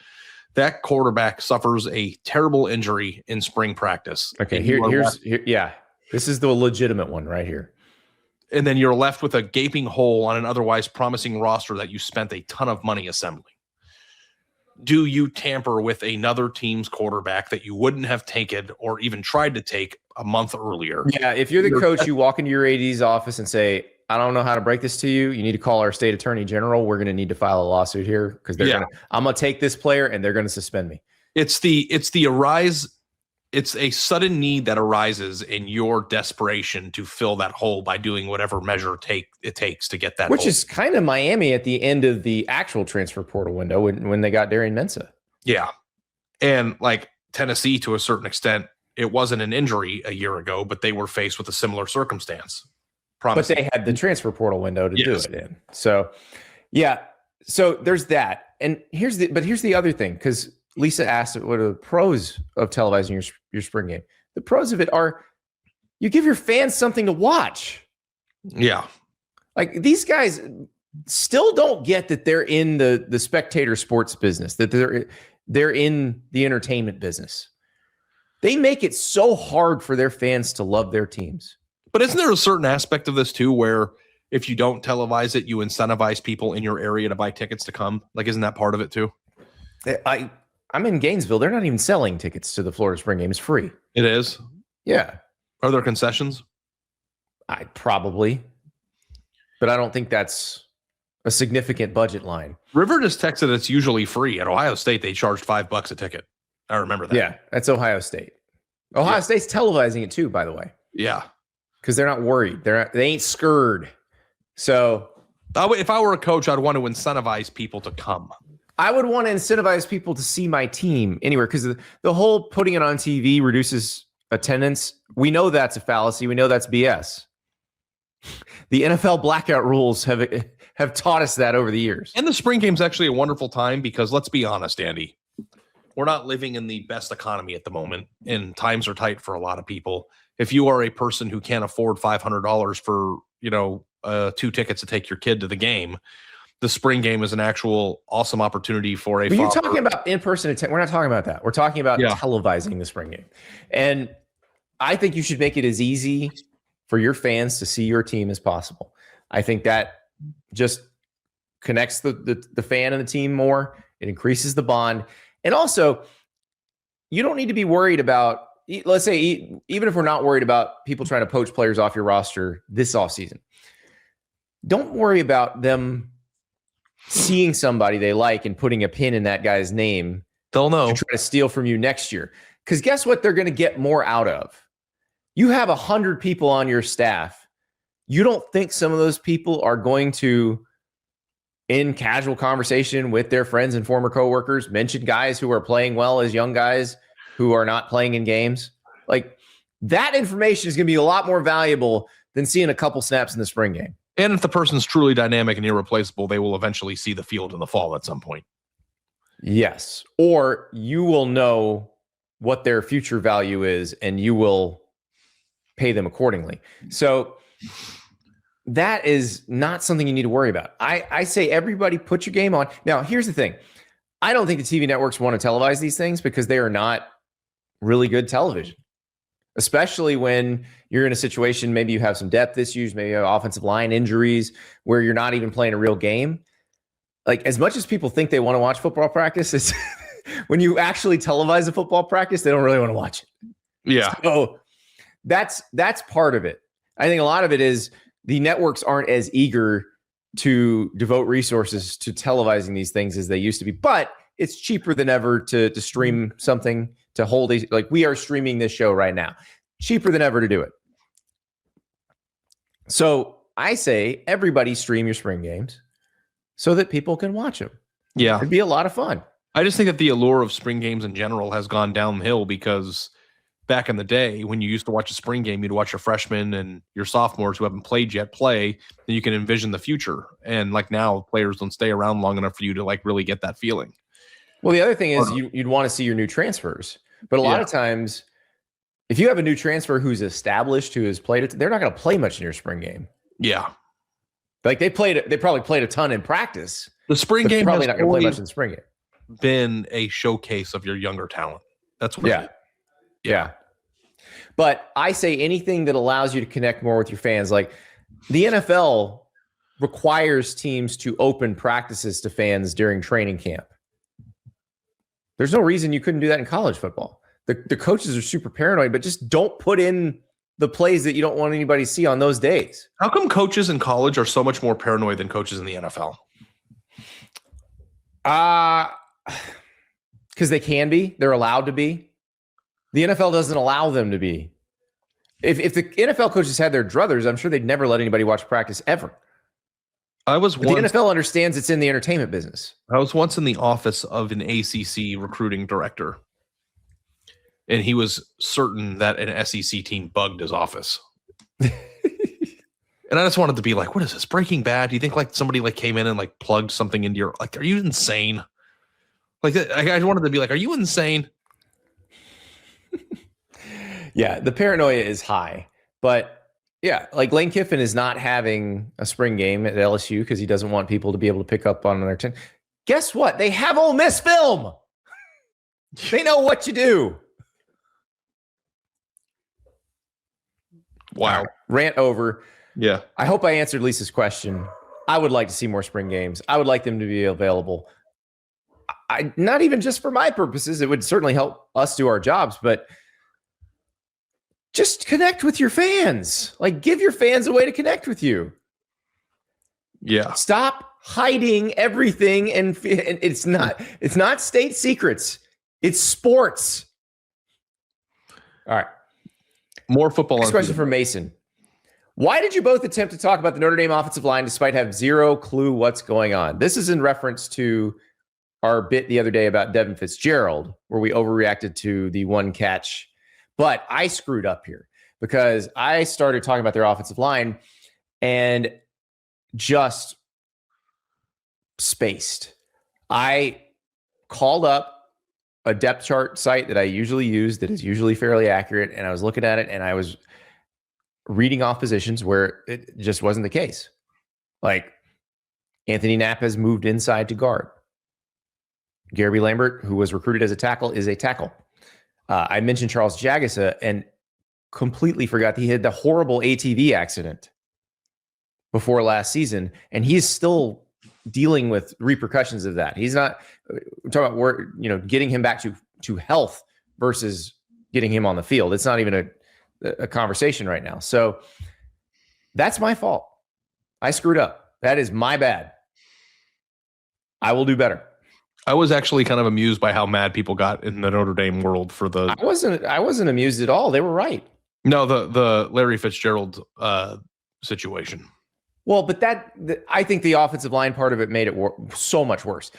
[SPEAKER 2] That quarterback suffers a terrible injury in spring practice.
[SPEAKER 1] Okay, here's this is the legitimate one right here.
[SPEAKER 2] And then you're left with a gaping hole on an otherwise promising roster that you spent a ton of money assembling. Do you tamper with another team's quarterback that you wouldn't have taken or even tried to take a month earlier?
[SPEAKER 1] Yeah, if you're the coach, you walk into your AD's office and say, I don't know how to break this to you. You need to call our state attorney general. We're going to need to file a lawsuit here because I'm going to take this player and they're going to suspend me.
[SPEAKER 2] It's a sudden need that arises in your desperation to fill that hole by doing whatever measure it takes to get that
[SPEAKER 1] Which
[SPEAKER 2] hole.
[SPEAKER 1] is kind of Miami at the end of the actual transfer portal window when they got Darian Mensah.
[SPEAKER 2] Yeah. And like Tennessee, to a certain extent, it wasn't an injury a year ago, but they were faced with a similar circumstance.
[SPEAKER 1] But they had the transfer portal window to do it in. So, yeah. So there's that. And here's the other thing, because Lisa asked what are the pros of televising your spring game. The pros of it are you give your fans something to watch.
[SPEAKER 2] Yeah.
[SPEAKER 1] Like, these guys still don't get that they're in the spectator sports business, that they're in the entertainment business. They make it so hard for their fans to love their teams.
[SPEAKER 2] But isn't there a certain aspect of this too, where if you don't televise it, you incentivize people in your area to buy tickets to come? Like, isn't that part of it too?
[SPEAKER 1] I'm in Gainesville. They're not even selling tickets to the Florida spring game. It's free.
[SPEAKER 2] It is?
[SPEAKER 1] Yeah.
[SPEAKER 2] Are there concessions?
[SPEAKER 1] Probably. But I don't think that's a significant budget line.
[SPEAKER 2] River just texted it's usually free. At Ohio State, they charged $5 a ticket. I remember that.
[SPEAKER 1] Yeah, that's Ohio State. Ohio State's televising it too, by the way.
[SPEAKER 2] Yeah.
[SPEAKER 1] Because they're not worried. They ain't scared. So
[SPEAKER 2] if I were a coach, I'd want to incentivize people to come.
[SPEAKER 1] I would want to incentivize people to see my team anywhere because the whole putting it on TV reduces attendance. We know that's a fallacy. We know that's BS. The NFL blackout rules have taught us that over the years.
[SPEAKER 2] And the spring game's actually a wonderful time because let's be honest, Andy, we're not living in the best economy at the moment, and times are tight for a lot of people. If you are a person who can't afford $500 for, 2 tickets to take your kid to the game, the spring game is an actual awesome opportunity for a.
[SPEAKER 1] But you're talking about in-person attendance. We're not talking about that. We're talking about televising the spring game. And I think you should make it as easy for your fans to see your team as possible. I think that just connects the fan and the team more. It increases the bond. And also, you don't need to be worried about, let's say, even if we're not worried about people trying to poach players off your roster this offseason, don't worry about them seeing somebody they like and putting a pin in that guy's name.
[SPEAKER 2] They'll know.
[SPEAKER 1] To try to steal from you next year. Because guess what they're going to get more out of? You have 100 people on your staff. You don't think some of those people are going to, in casual conversation with their friends and former coworkers, mention guys who are playing well as young guys who are not playing in games? Like, that information is going to be a lot more valuable than seeing a couple snaps in the spring game.
[SPEAKER 2] And if the person's truly dynamic and irreplaceable, they will eventually see the field in the fall at some point.
[SPEAKER 1] Yes. Or you will know what their future value is and you will pay them accordingly. So that is not something you need to worry about. I say everybody put your game on. Now, here's the thing. I don't think the TV networks want to televise these things because they are not really good television, especially when you're in a situation, maybe you have some depth issues, maybe you have offensive line injuries where you're not even playing a real game. Like, as much as people think they want to watch football practice, it's when you actually televise a football practice, they don't really want to watch it.
[SPEAKER 2] Yeah.
[SPEAKER 1] So that's part of it. I think a lot of it is the networks aren't as eager to devote resources to televising these things as they used to be, but it's cheaper than ever to stream something, to hold these. Like, we are streaming this show right now. Cheaper than ever to do it. So I say everybody stream your spring games so that people can watch them.
[SPEAKER 2] Yeah.
[SPEAKER 1] It'd be a lot of fun.
[SPEAKER 2] I just think that the allure of spring games in general has gone downhill because back in the day, when you used to watch a spring game, you'd watch your freshmen and your sophomores who haven't played yet play, and you can envision the future. And like now, players don't stay around long enough for you to like really get that feeling.
[SPEAKER 1] Well, the other thing is you'd want to see your new transfers. But a lot of times, if you have a new transfer who's established, who has played it, they're not going to play much in your spring game.
[SPEAKER 2] Yeah.
[SPEAKER 1] Like, they probably played a ton in practice.
[SPEAKER 2] The spring game
[SPEAKER 1] probably not going to play much in the spring game.
[SPEAKER 2] Been a showcase of your younger talent. That's what.
[SPEAKER 1] Yeah. But I say anything that allows you to connect more with your fans. Like, the NFL requires teams to open practices to fans during training camp. There's no reason you couldn't do that in college football. The coaches are super paranoid, but just don't put in the plays that you don't want anybody to see on those days.
[SPEAKER 2] How come coaches in college are so much more paranoid than coaches in the NFL?
[SPEAKER 1] Because they can be. They're allowed to be. The NFL doesn't allow them to be. If the NFL coaches had their druthers, I'm sure they'd never let anybody watch practice ever. The NFL understands it's in the entertainment business.
[SPEAKER 2] I was once in the office of an ACC recruiting director, and he was certain that an SEC team bugged his office. And I just wanted to be like, what is this, Breaking Bad? Do you think like somebody like came in and like plugged something into your, like, are you insane? Like, I wanted to be like, are you insane?
[SPEAKER 1] Yeah, the paranoia is high. But yeah, like Lane Kiffin is not having a spring game at LSU because he doesn't want people to be able to pick up on their team. Guess what? They have Ole Miss film. They know what to do.
[SPEAKER 2] Wow.
[SPEAKER 1] Rant over.
[SPEAKER 2] Yeah.
[SPEAKER 1] I hope I answered Lisa's question. I would like to see more spring games. I would like them to be available. Not even just for my purposes. It would certainly help us do our jobs, but just connect with your fans. Like, give your fans a way to connect with you.
[SPEAKER 2] Yeah.
[SPEAKER 1] Stop hiding everything, and it's not state secrets. It's sports. All right.
[SPEAKER 2] More football.
[SPEAKER 1] Next question from Mason. Why did you both attempt to talk about the Notre Dame offensive line despite having zero clue what's going on? This is in reference to our bit the other day about Devin Fitzgerald, where we overreacted to the one catch. But I screwed up here because I started talking about their offensive line and just spaced. I called up a depth chart site that I usually use that is usually fairly accurate, and I was looking at it and I was reading off positions where it just wasn't the case. Like Anthony Knapp has moved inside to guard. Gary Lambert, who was recruited as a tackle, is a tackle. I mentioned Charles Jagasa and completely forgot that he had the horrible ATV accident before last season, and he's still dealing with repercussions of that. He's not we're talking about getting him back to health versus getting him on the field. It's not even a conversation right now. So that's my fault. I screwed up. That is my bad. I will do better.
[SPEAKER 2] I was actually kind of amused by how mad people got in the Notre Dame world for the.
[SPEAKER 1] I wasn't amused at all. They were right.
[SPEAKER 2] No, the Larry Fitzgerald situation.
[SPEAKER 1] Well, but I think the offensive line part of it made it so much worse.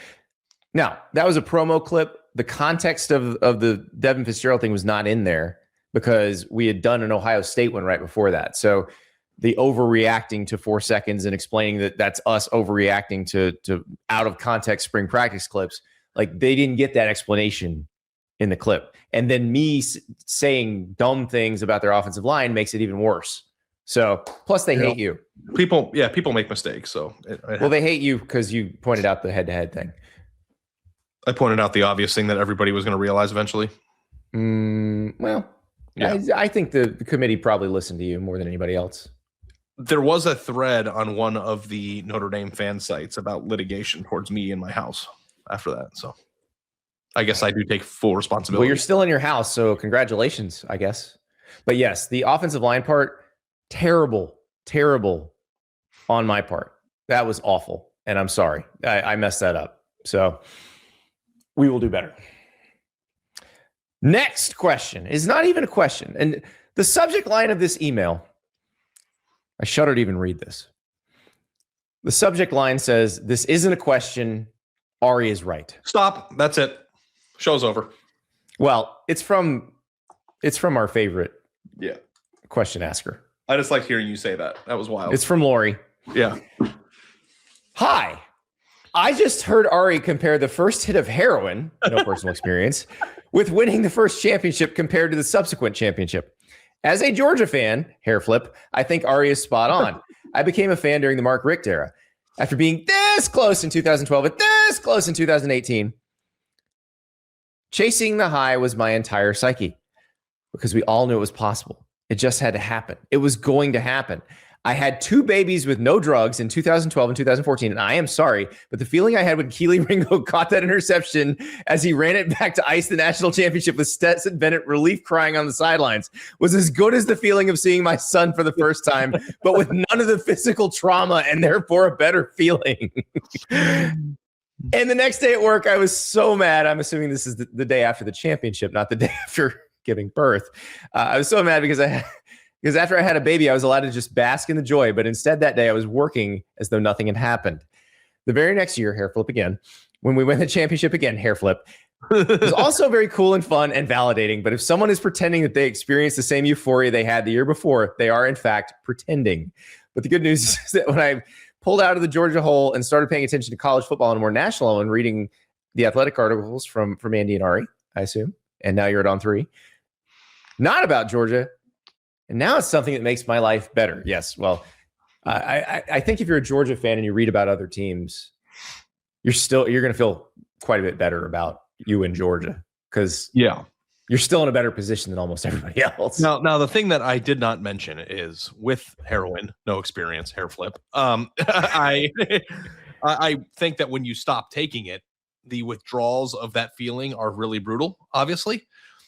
[SPEAKER 1] Now, that was a promo clip. The context of the Devin Fitzgerald thing was not in there because we had done an Ohio State one right before that. So the overreacting to 4 seconds and explaining that that's us overreacting to out of context spring practice clips, like they didn't get that explanation in the clip. And then me saying dumb things about their offensive line makes it even worse. So plus they hate you.
[SPEAKER 2] People make mistakes. So
[SPEAKER 1] they hate you because you pointed out the head-to-head thing.
[SPEAKER 2] I pointed out the obvious thing that everybody was going to realize eventually.
[SPEAKER 1] Well, yeah. I think the committee probably listened to you more than anybody else.
[SPEAKER 2] There was a thread on one of the Notre Dame fan sites about litigation towards me in my house after that. So I guess I do take full responsibility.
[SPEAKER 1] Well, you're still in your house, so congratulations, I guess. But yes, the offensive line part, terrible on my part. That was awful, and I'm sorry. I messed that up. So we will do better. Next question is not even a question. And the subject line of this email, I shudder to even read this. The subject line says, "This isn't a question. Ari is right."
[SPEAKER 2] Stop. That's it. Show's over.
[SPEAKER 1] Well, it's from our favorite question asker.
[SPEAKER 2] I just like hearing you say that. That was wild.
[SPEAKER 1] It's from Lori.
[SPEAKER 2] Yeah.
[SPEAKER 1] Hi. I just heard Ari compare the first hit of heroin, no personal experience, with winning the first championship compared to the subsequent championship. As a Georgia fan, hair flip, I think Ari is spot on. I became a fan during the Mark Richt era. After being this close in 2012 and this close in 2018, chasing the high was my entire psyche because we all knew it was possible. It just had to happen. It was going to happen. I had 2 babies with no drugs in 2012 and 2014, and I am sorry, but the feeling I had when Keely Ringo caught that interception as he ran it back to ice the national championship with Stetson Bennett relief crying on the sidelines was as good as the feeling of seeing my son for the first time, but with none of the physical trauma and therefore a better feeling. And the next day at work, I was so mad. I'm assuming this is the day after the championship, not the day after giving birth. I was so mad because after I had a baby, I was allowed to just bask in the joy. But instead that day I was working as though nothing had happened. The very next year, hair flip again, when we win the championship again, hair flip, it was also very cool and fun and validating. But if someone is pretending that they experienced the same euphoria they had the year before, they are in fact pretending. But the good news is that when I pulled out of the Georgia hole and started paying attention to college football on a more national level and reading the athletic articles from Andy and Ari, I assume, and now you're at On 3, not about Georgia. And now it's something that makes my life better. Yes. Well, I think if you're a Georgia fan and you read about other teams, you're going to feel quite a bit better about you in Georgia because you're still in a better position than almost everybody else.
[SPEAKER 2] Now the thing that I did not mention is with heroin, no experience, hair flip. I think that when you stop taking it, the withdrawals of that feeling are really brutal, obviously.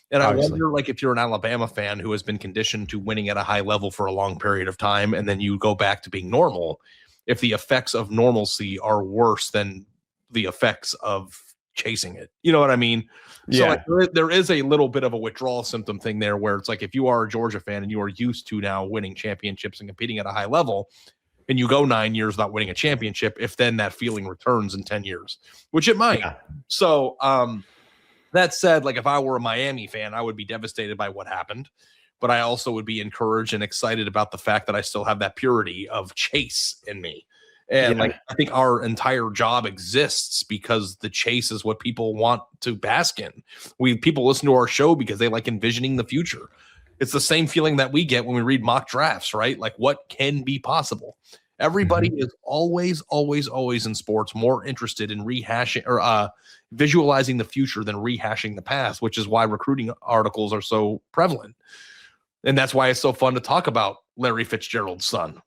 [SPEAKER 2] And I wonder, like, if you're an Alabama fan who has been conditioned to winning at a high level for a long period of time, and then you go back to being normal, if the effects of normalcy are worse than the effects of chasing it. You know what I mean?
[SPEAKER 1] Yeah.
[SPEAKER 2] So like, there is a little bit of a withdrawal symptom thing there where it's like if you are a Georgia fan and you are used to now winning championships and competing at a high level, and you go 9 years without winning a championship, if then that feeling returns in 10 years, which it might.
[SPEAKER 1] Yeah.
[SPEAKER 2] So that said, like if I were a Miami fan, I would be devastated by what happened, but I also would be encouraged and excited about the fact that I still have that purity of chase in me. And like, I think our entire job exists because the chase is what people want to bask in. People listen to our show because they like envisioning the future. It's the same feeling that we get when we read mock drafts, right? Like what can be possible. Everybody is always in sports more interested in rehashing or visualizing the future than rehashing the past, which is why recruiting articles are so prevalent. And that's why it's so fun to talk about Larry Fitzgerald's son.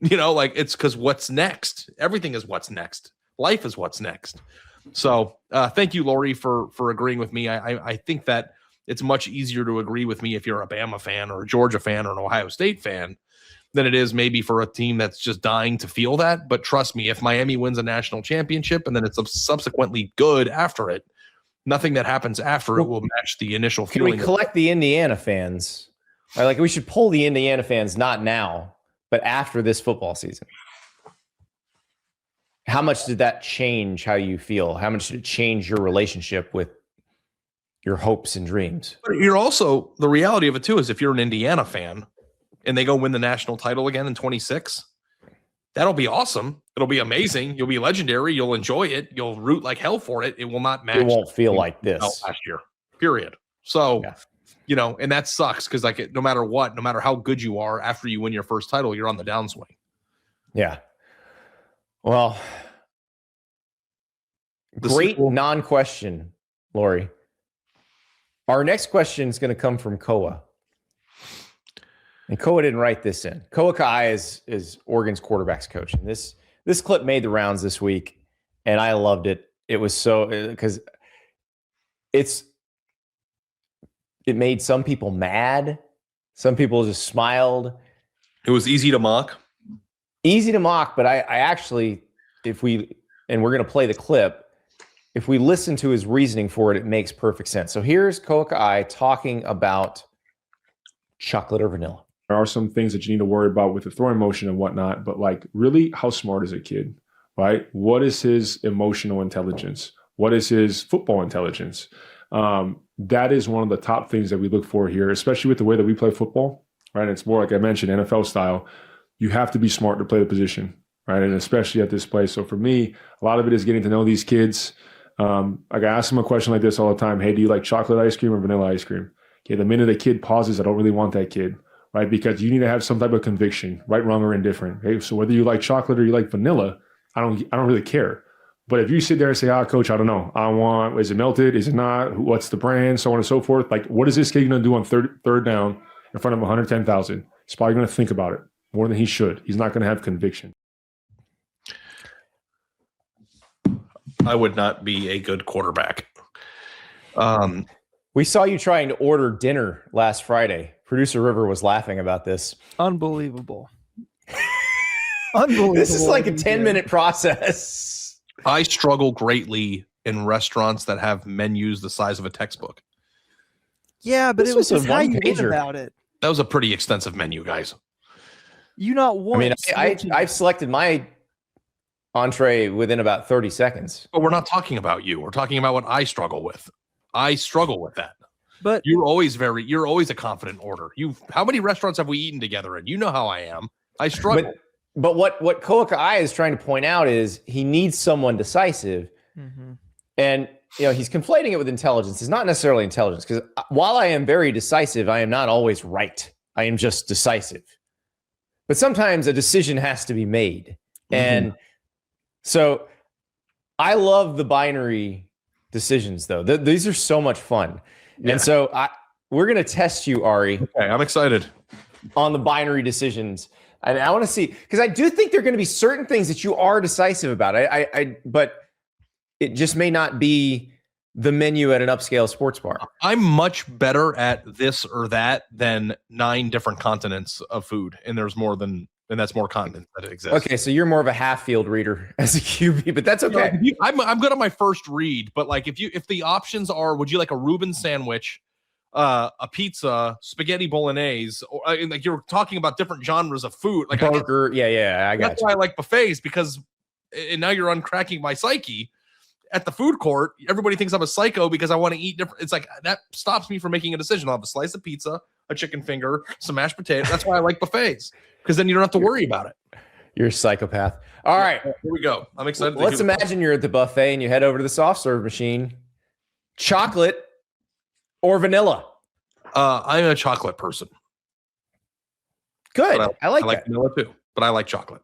[SPEAKER 2] You know, like it's because what's next? Everything is what's next. Life is what's next. So thank you, Lori, for agreeing with me. I think that it's much easier to agree with me if you're a Bama fan or a Georgia fan or an Ohio State fan than it is maybe for a team that's just dying to feel that. But trust me, if Miami wins a national championship and then it's subsequently good after it, nothing that happens after it will match the initial feeling.
[SPEAKER 1] Can we collect the Indiana fans? Like we should pull the Indiana fans, not now, but after this football season. How much did that change how you feel? How much did it change your relationship with your hopes and dreams?
[SPEAKER 2] But you're also, the reality of it too is if you're an Indiana fan and they go win the national title again in 26, that'll be awesome. It'll be amazing. You'll be legendary. You'll enjoy it. You'll root like hell for it. It will not match.
[SPEAKER 1] It won't feel like this
[SPEAKER 2] last year, period. So, you know, and that sucks because like no matter what, no matter how good you are after you win your first title, you're on the downswing.
[SPEAKER 1] Yeah. Well, great non-question, Lori. Our next question is going to come from Koa. And Koa didn't write this in. Koa Kai is Oregon's quarterback's coach. And this clip made the rounds this week, and I loved it. It was so because it made some people mad. Some people just smiled.
[SPEAKER 2] It was easy to mock.
[SPEAKER 1] Easy to mock, but I actually, we're going to play the clip. If we listen to his reasoning for it, it makes perfect sense. So here's Koa Kai talking about chocolate or vanilla.
[SPEAKER 3] There are some things that you need to worry about with the throwing motion and whatnot, but like really, how smart is a kid, right? What is his emotional intelligence? What is his football intelligence? That is one of the top things that we look for here, especially with the way that we play football, right? It's more like I mentioned, NFL style. You have to be smart to play the position, right? And especially at this place. So for me, a lot of it is getting to know these kids. Like I ask them a question like this all the time. Hey, do you like chocolate ice cream or vanilla ice cream? Okay, the minute a kid pauses, I don't really want that kid, right? Because you need to have some type of conviction, right, wrong, or indifferent. Okay, so whether you like chocolate or you like vanilla, I don't really care. But if you sit there and say, coach, I don't know. Is it melted? Is it not? What's the brand? So on and so forth. Like, what is this kid going to do on third down in front of 110,000? He's probably going to think about it more than he should. He's not going to have conviction.
[SPEAKER 2] I would not be a good quarterback.
[SPEAKER 1] We saw you trying to order dinner last Friday. Producer River was laughing about this.
[SPEAKER 4] Unbelievable. Unbelievable.
[SPEAKER 1] This is like a 10-minute process.
[SPEAKER 2] I struggle greatly in restaurants that have menus the size of a textbook.
[SPEAKER 4] Yeah, but
[SPEAKER 1] This
[SPEAKER 4] it was
[SPEAKER 1] was
[SPEAKER 4] just
[SPEAKER 1] a
[SPEAKER 4] how you went
[SPEAKER 1] one-pager.
[SPEAKER 4] about it.
[SPEAKER 2] That was a pretty extensive menu, guys.
[SPEAKER 4] You not once.
[SPEAKER 1] I mean, I've selected my entree within about 30 seconds.
[SPEAKER 2] But we're not talking about you. We're talking about what I struggle with. I struggle with that.
[SPEAKER 4] But
[SPEAKER 2] You're always a confident order. How many restaurants have we eaten together in? You know how I am. I struggle.
[SPEAKER 1] But what Koa Kai is trying to point out is he needs someone decisive.
[SPEAKER 4] Mhm.
[SPEAKER 1] And he's conflating it with intelligence. It's not necessarily intelligence, because while I am very decisive, I am not always right. I am just decisive. But sometimes a decision has to be made. And so I love the binary decisions, though. These are so much fun.
[SPEAKER 2] Yeah.
[SPEAKER 1] And so we're going to test you, Ari.
[SPEAKER 2] Okay, I'm excited.
[SPEAKER 1] On the binary decisions. And I want to see, because I do think there are going to be certain things that you are decisive about. But it just may not be the menu at an upscale sports bar.
[SPEAKER 2] I'm much better at this or that than 9 different continents of food, and that's more continents that exist.
[SPEAKER 1] Okay, so you're more of a half field reader as a QB, but that's okay.
[SPEAKER 2] I'm good on my first read, but like if the options are, would you like a Reuben sandwich, a pizza, spaghetti bolognese, or like you're talking about different genres of food. Like
[SPEAKER 1] burger. I got
[SPEAKER 2] that's
[SPEAKER 1] you.
[SPEAKER 2] why I like buffets, because and now you're uncracking my psyche. At the food court, everybody thinks I'm a psycho because I want to eat different. It's like that stops me from making a decision. I'll have a slice of pizza, a chicken finger, some mashed potatoes. That's why I like buffets, because then you don't have to worry about it.
[SPEAKER 1] You're a psychopath. All right,
[SPEAKER 2] here we go. I'm excited.
[SPEAKER 1] Let's imagine you're at the buffet and you head over to the soft serve machine. Chocolate or vanilla?
[SPEAKER 2] I'm a chocolate person.
[SPEAKER 1] Good. I like that.
[SPEAKER 2] Vanilla too, but I like chocolate.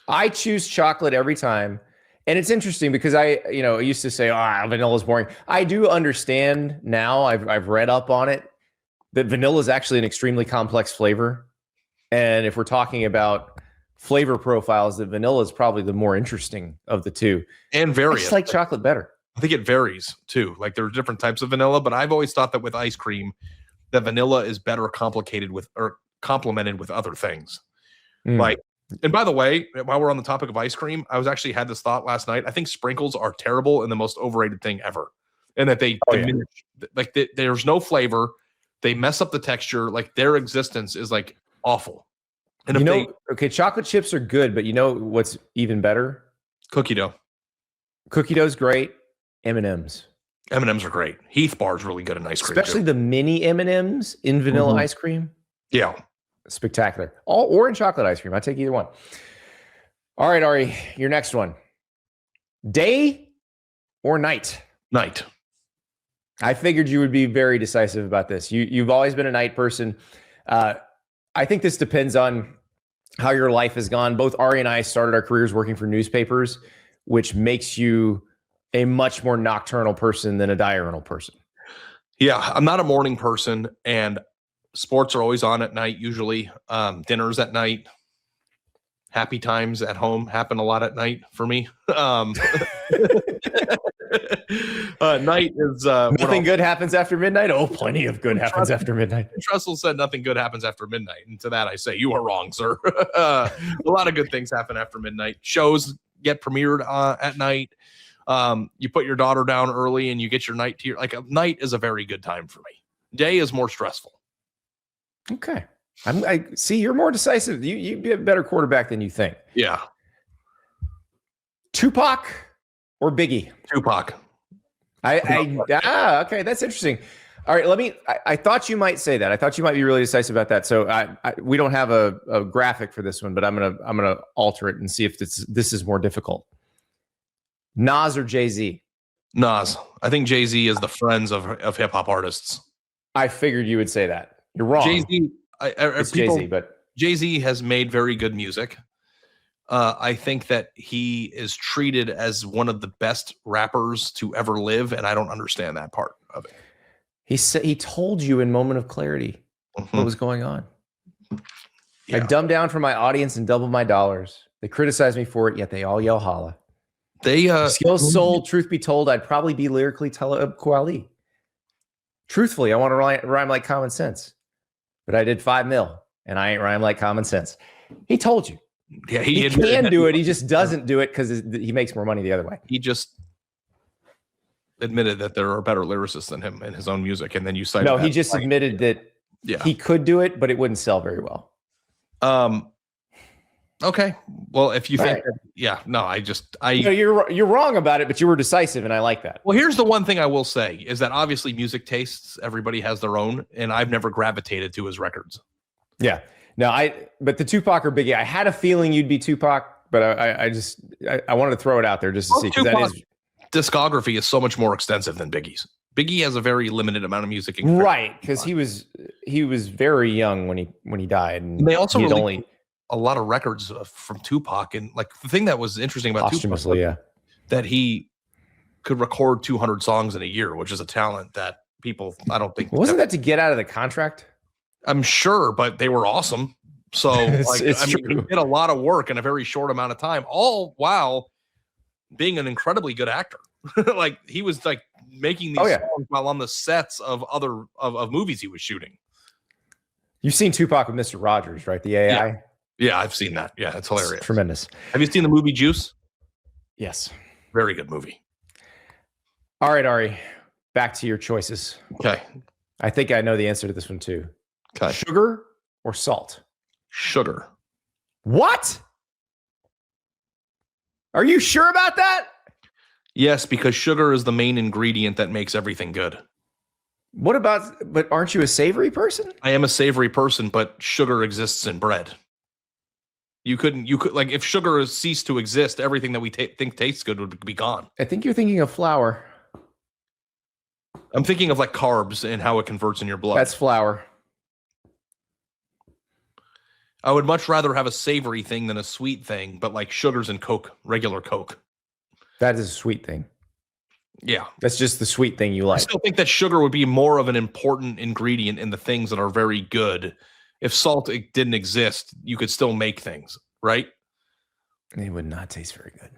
[SPEAKER 1] I choose chocolate every time. And it's interesting because I used to say, vanilla is boring. I do understand now, I've read up on it, that vanilla is actually an extremely complex flavor. And if we're talking about flavor profiles, that vanilla is probably the more interesting of the two.
[SPEAKER 2] And varies.
[SPEAKER 1] I just like chocolate better.
[SPEAKER 2] I think it varies too. Like there's different types of vanilla, but I've always thought that with ice cream, that vanilla is better complemented with other things. Like, and by the way, while we're on the topic of ice cream, I was actually had this thought last night. I think sprinkles are terrible and the most overrated thing ever. And that they diminish, like there's no flavor. They mess up the texture. Like their existence is like awful. And
[SPEAKER 1] okay, chocolate chips are good, but you know what's even better?
[SPEAKER 2] Cookie dough.
[SPEAKER 1] Cookie dough's great. M&Ms.
[SPEAKER 2] M&Ms are great. Heath bar is really good in ice cream,
[SPEAKER 1] especially the mini M&Ms in vanilla ice cream.
[SPEAKER 2] Yeah.
[SPEAKER 1] Spectacular. Or in chocolate ice cream. I take either one. All right, Ari, your next one. Day or night?
[SPEAKER 2] Night.
[SPEAKER 1] I figured you would be very decisive about this. You've always been a night person. I think this depends on how your life has gone. Both Ari and I started our careers working for newspapers, which makes you a much more nocturnal person than a diurnal person.
[SPEAKER 2] Yeah, I'm not a morning person, and sports are always on at night, usually. Dinners at night. Happy times at home happen a lot at night for me. Night is...
[SPEAKER 1] nothing good happens after midnight? Oh, plenty of good happens after midnight.
[SPEAKER 2] Trussell said nothing good happens after midnight. And to that I say, you are wrong, sir. A lot of good things happen after midnight. Shows get premiered at night. You put your daughter down early and you get your night to like a night is a very good time for me. Day is more stressful.
[SPEAKER 1] Okay. I see you're more decisive. You be a better quarterback than you think.
[SPEAKER 2] Yeah.
[SPEAKER 1] Tupac or Biggie?
[SPEAKER 2] Tupac.
[SPEAKER 1] Okay, that's interesting. All right, I thought you might say that. I thought you might be really decisive about that. So we don't have a graphic for this one, but I'm gonna alter it and see if this is more difficult. Nas or Jay-Z?
[SPEAKER 2] Nas. I think Jay-Z is the friends of hip hop artists.
[SPEAKER 1] I figured you would say that. You're wrong.
[SPEAKER 2] Jay-Z.
[SPEAKER 1] It's Jay-Z, but
[SPEAKER 2] Jay-Z has made very good music. I think that he is treated as one of the best rappers to ever live, and I don't understand that part of it.
[SPEAKER 1] He told you in Moment of Clarity what was going on. Yeah. I dumbed down for my audience and doubled my dollars. They criticize me for it, yet they all yell holla. Skills sold, truth be told, I'd probably be lyrically Talib Kweli. Truthfully, I want to rhyme like common sense. But I did 5 mil, and I ain't rhyme like common sense. He told you.
[SPEAKER 2] Yeah,
[SPEAKER 1] he can do it. He just doesn't do it because he makes more money the other way.
[SPEAKER 2] He just admitted that there are better lyricists than him in his own music, and then you cited.
[SPEAKER 1] No, he just admitted that he could do it, but it wouldn't sell very well.
[SPEAKER 2] Okay. Well, if you think,
[SPEAKER 1] you're wrong about it, but you were decisive, and I like that.
[SPEAKER 2] Well, here's the one thing I will say is that obviously music tastes, everybody has their own, and I've never gravitated to his records.
[SPEAKER 1] Yeah. No, but the Tupac or Biggie, I had a feeling you'd be Tupac, but I wanted to throw it out there just to see.
[SPEAKER 2] Tupac's discography is so much more extensive than Biggie's. Biggie has a very limited amount of music.
[SPEAKER 1] Right, because he was very young when he died, and
[SPEAKER 2] they also only a lot of records from Tupac, and like the thing that was interesting about Tupac, that he could record 200 songs in a year, which is a talent that people I don't think
[SPEAKER 1] wasn't that to get out of the contract.
[SPEAKER 2] I'm sure, but they were awesome. So he did a lot of work in a very short amount of time, all while being an incredibly good actor. Like he was like making these songs while on the sets of other of movies he was shooting.
[SPEAKER 1] You've seen Tupac with Mr. Rogers, right? The AI.
[SPEAKER 2] Yeah, I've seen that. Yeah, it's hilarious.
[SPEAKER 1] It's tremendous.
[SPEAKER 2] Have you seen the movie Juice?
[SPEAKER 1] Yes.
[SPEAKER 2] Very good movie.
[SPEAKER 1] All right, Ari, back to your choices.
[SPEAKER 2] Okay.
[SPEAKER 1] I think I know the answer to this one too.
[SPEAKER 2] Okay.
[SPEAKER 1] Sugar or salt?
[SPEAKER 2] Sugar.
[SPEAKER 1] What? Are you sure about that?
[SPEAKER 2] Yes, because sugar is the main ingredient that makes everything good.
[SPEAKER 1] What about, but aren't you a savory person?
[SPEAKER 2] I am a savory person, but sugar exists in bread. You could like if sugar has ceased to exist, everything that we think tastes good would be gone.
[SPEAKER 1] I think you're thinking of flour.
[SPEAKER 2] I'm thinking of like carbs and how it converts in your blood.
[SPEAKER 1] That's flour.
[SPEAKER 2] I would much rather have a savory thing than a sweet thing, but like sugars and Coke, regular Coke.
[SPEAKER 1] That is a sweet thing.
[SPEAKER 2] Yeah.
[SPEAKER 1] That's just the sweet thing you
[SPEAKER 2] I
[SPEAKER 1] like.
[SPEAKER 2] still think that sugar would be more of an important ingredient in the things that are very good. If salt didn't exist, you could still make things, right?
[SPEAKER 1] It would not taste very good.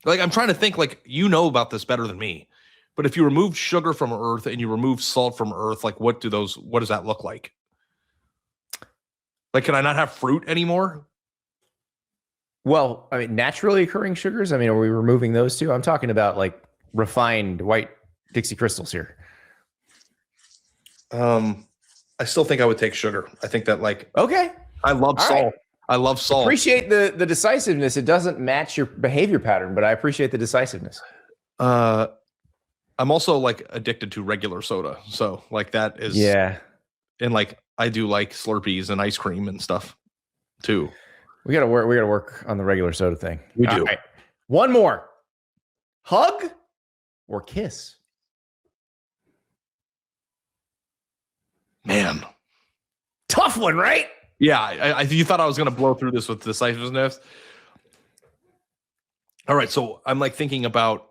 [SPEAKER 2] Like I'm trying to think, like you know about this better than me. But if you remove sugar from Earth and you remove salt from Earth, like what does that look like? Like, can I not have fruit anymore?
[SPEAKER 1] Well, I mean, naturally occurring sugars. I mean, are we removing those too? I'm talking about like refined white Dixie crystals here.
[SPEAKER 2] I still think I would take sugar. I think that like
[SPEAKER 1] Okay.
[SPEAKER 2] I love
[SPEAKER 1] All
[SPEAKER 2] salt.
[SPEAKER 1] right.
[SPEAKER 2] I love salt.
[SPEAKER 1] Appreciate the decisiveness. It doesn't match your behavior pattern, but I appreciate the decisiveness.
[SPEAKER 2] I'm also like addicted to regular soda. So like that is
[SPEAKER 1] Yeah.
[SPEAKER 2] and like I do like Slurpees and ice cream and stuff too.
[SPEAKER 1] We gotta work on the regular soda thing.
[SPEAKER 2] We do.
[SPEAKER 1] All right. One more. Hug or kiss?
[SPEAKER 2] Man.
[SPEAKER 1] Tough one, right?
[SPEAKER 2] Yeah, you thought I was going to blow through this with decisiveness. All right, so I'm like thinking about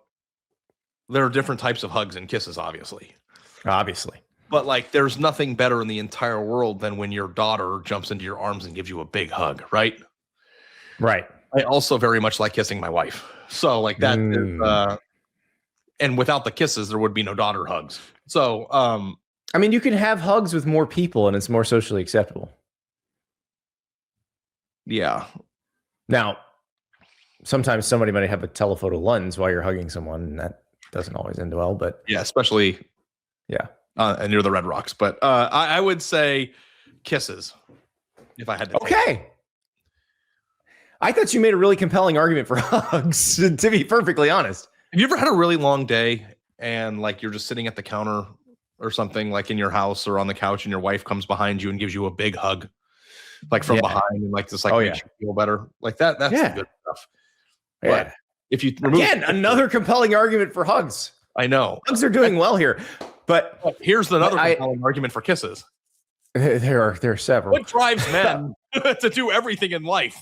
[SPEAKER 2] there are different types of hugs and kisses, obviously.
[SPEAKER 1] Obviously.
[SPEAKER 2] But like there's nothing better in the entire world than when your daughter jumps into your arms and gives you a big hug, right?
[SPEAKER 1] Right.
[SPEAKER 2] I also very much like kissing my wife. So like that is, and without the kisses, there would be no daughter hugs. So
[SPEAKER 1] I mean, you can have hugs with more people and it's more socially acceptable.
[SPEAKER 2] yeah.
[SPEAKER 1] Now, sometimes somebody might have a telephoto lens while you're hugging someone, and that doesn't always end well, but
[SPEAKER 2] Yeah, especially and near the Red Rocks. But I would say kisses if I had to.
[SPEAKER 1] Okay. I thought you made a really compelling argument for hugs, to be perfectly honest.
[SPEAKER 2] Have you ever had a really long day and like you're just sitting at the counter or something like in your house or on the couch and your wife comes behind you and gives you a big hug, like from behind and like this like makes you feel better, like that? That's the good stuff.
[SPEAKER 1] Yeah.
[SPEAKER 2] But if you remove
[SPEAKER 1] another compelling argument for hugs.
[SPEAKER 2] I know
[SPEAKER 1] Hugs are doing well here, but
[SPEAKER 2] here's another compelling argument for kisses.
[SPEAKER 1] There are several.
[SPEAKER 2] What drives men to do everything in life?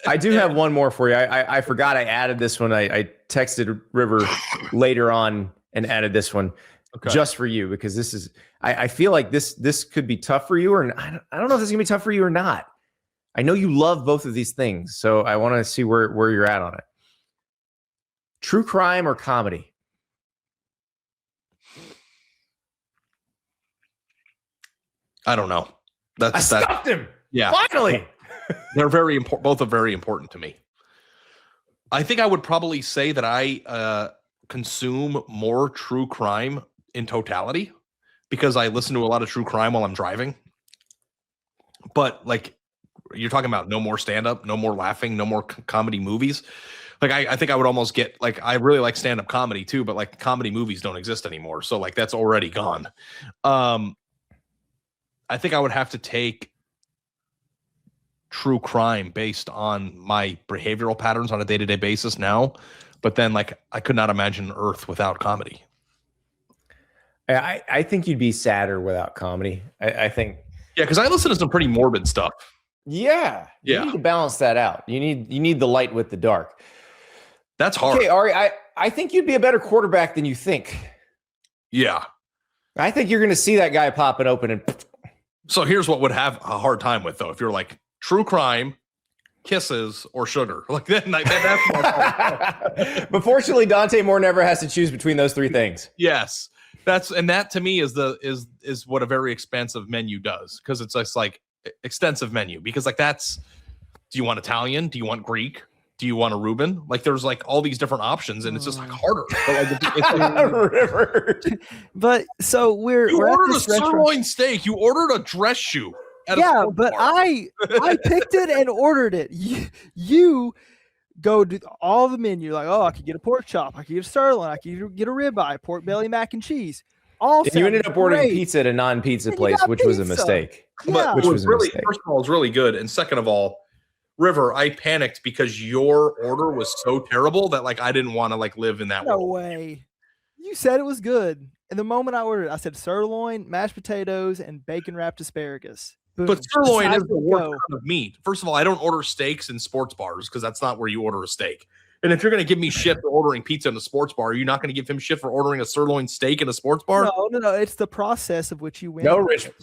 [SPEAKER 1] I do have one more for you. I forgot I added this one. I texted River later on and added this one just for you because this is. I feel like this could be tough for you, or I don't know if this is gonna be tough for you or not. I know you love both of these things, so I want to see where you're at on it. True crime or comedy?
[SPEAKER 2] I don't know.
[SPEAKER 1] I stuffed him.
[SPEAKER 2] Yeah,
[SPEAKER 1] finally.
[SPEAKER 2] They're very important. Both are very important to me. I think I would probably say that I consume more true crime in totality because I listen to a lot of true crime while I'm driving. But like you're talking about no more stand-up, no more laughing, no more comedy movies. Like I think I would almost get like I really like stand-up comedy too, but like comedy movies don't exist anymore. So like that's already gone. I think I would have to take true crime based on my behavioral patterns on a day-to-day basis now. But then like I could not imagine Earth without comedy.
[SPEAKER 1] I think you'd be sadder without comedy. I think.
[SPEAKER 2] Yeah, because I listen to some pretty morbid stuff.
[SPEAKER 1] Yeah. You need to balance that out. You need the light with the dark.
[SPEAKER 2] That's hard.
[SPEAKER 1] Okay, Ari, I think you'd be a better quarterback than you think.
[SPEAKER 2] Yeah.
[SPEAKER 1] I think you're going to see that guy popping open and.
[SPEAKER 2] So here's what would have a hard time with though. If you're like true crime, kisses, or sugar, like that's
[SPEAKER 1] but fortunately, Dante Moore never has to choose between those three things.
[SPEAKER 2] Yes, that to me is what a very expansive menu does because it's like extensive menu because like that's. Do you want Italian? Do you want Greek? do you want a Reuben? Like there's like all these different options, and it's just like harder. But, like,
[SPEAKER 1] River.
[SPEAKER 4] But so we're
[SPEAKER 2] you
[SPEAKER 4] at
[SPEAKER 2] ordered a
[SPEAKER 4] this restaurant.
[SPEAKER 2] sirloin steak. You ordered a dress shoe. At a
[SPEAKER 4] Yeah,
[SPEAKER 2] sports
[SPEAKER 4] but
[SPEAKER 2] bar.
[SPEAKER 4] I picked it and ordered it. You go do all the menu. Like, oh, I could get a pork chop. I could get a sirloin. I could get a ribeye, pork belly, mac and cheese. All
[SPEAKER 1] And you ended
[SPEAKER 4] sounded
[SPEAKER 1] up ordering
[SPEAKER 4] great.
[SPEAKER 1] pizza at a non-pizza
[SPEAKER 4] And you
[SPEAKER 1] place,
[SPEAKER 4] got
[SPEAKER 1] which was a
[SPEAKER 4] pizza.
[SPEAKER 1] mistake.
[SPEAKER 4] Yeah.
[SPEAKER 2] But
[SPEAKER 1] Which
[SPEAKER 2] it
[SPEAKER 1] was
[SPEAKER 2] was
[SPEAKER 1] a
[SPEAKER 2] really,
[SPEAKER 1] mistake.
[SPEAKER 2] first of all, it's really good. And second of all, River, I panicked because your order was so terrible that like I didn't want to like live in that
[SPEAKER 4] No
[SPEAKER 2] world.
[SPEAKER 4] way. You said it was good. And the moment I ordered it, I said sirloin, mashed potatoes, and bacon wrapped asparagus. Boom.
[SPEAKER 2] But sirloin is
[SPEAKER 4] Decided
[SPEAKER 2] the
[SPEAKER 4] to
[SPEAKER 2] worst
[SPEAKER 4] go.
[SPEAKER 2] kind of meat. First of all, I don't order steaks in sports bars because that's not where you order a steak. And if you're going to give me shit for ordering pizza in a sports bar, are you not going to give him shit for ordering a sirloin steak in a sports bar?
[SPEAKER 4] No. It's the process of which you win.
[SPEAKER 1] No,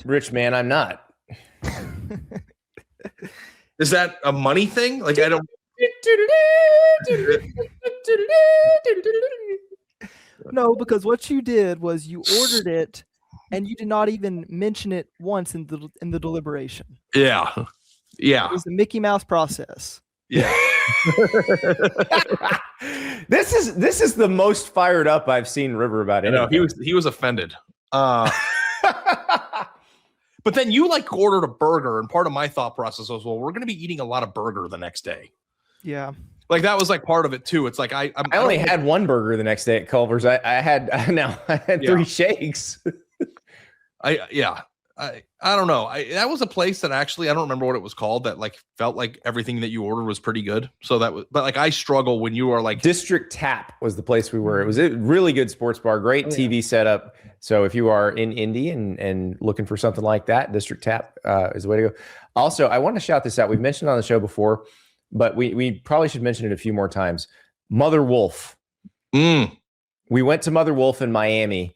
[SPEAKER 1] rich man, I'm not.
[SPEAKER 2] Is that a money thing? Like I don't.
[SPEAKER 4] No, because what you did was you ordered it, and you did not even mention it once in the deliberation.
[SPEAKER 2] Yeah.
[SPEAKER 4] It was the Mickey Mouse process.
[SPEAKER 2] Yeah.
[SPEAKER 1] This is the most fired up I've seen River about
[SPEAKER 2] I know
[SPEAKER 1] anything.
[SPEAKER 2] he was offended. But then you like ordered a burger, and part of my thought process was, well, we're going to be eating a lot of burger the next day.
[SPEAKER 4] Yeah.
[SPEAKER 2] Like that was like part of it too. It's like I
[SPEAKER 1] only had one burger the next day at Culver's. I had
[SPEAKER 2] Yeah.
[SPEAKER 1] 3 shakes.
[SPEAKER 2] I don't know. That was a place that actually I don't remember what it was called that like felt like everything that you ordered was pretty good. So that was, but like I struggle when you are like
[SPEAKER 1] District Tap was the place we were. It was a really good sports bar, great TV setup. So if you are in Indy and looking for something like that, District Tap is the way to go. Also, I want to shout this out. We've mentioned it on the show before, but we probably should mention it a few more times. Mother Wolf. We went to Mother Wolf in Miami.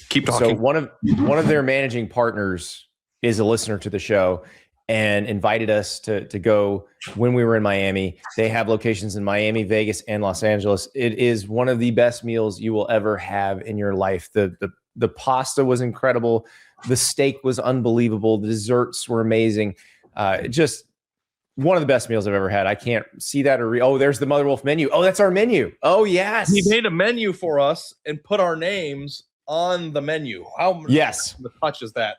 [SPEAKER 2] Keep talking.
[SPEAKER 1] So one of their managing partners is a listener to the show and invited us to go when we were in Miami. They have locations in Miami, Vegas, and Los Angeles. It is one of the best meals you will ever have in your life. The pasta was incredible. The steak was unbelievable. The desserts were amazing. Just one of the best meals I've ever had. I can't see that oh, there's the Mother Wolf menu. Oh, that's our menu. Oh, yes.
[SPEAKER 2] He made a menu for us and put our names on the menu. How
[SPEAKER 1] Yes.
[SPEAKER 2] the touch is that?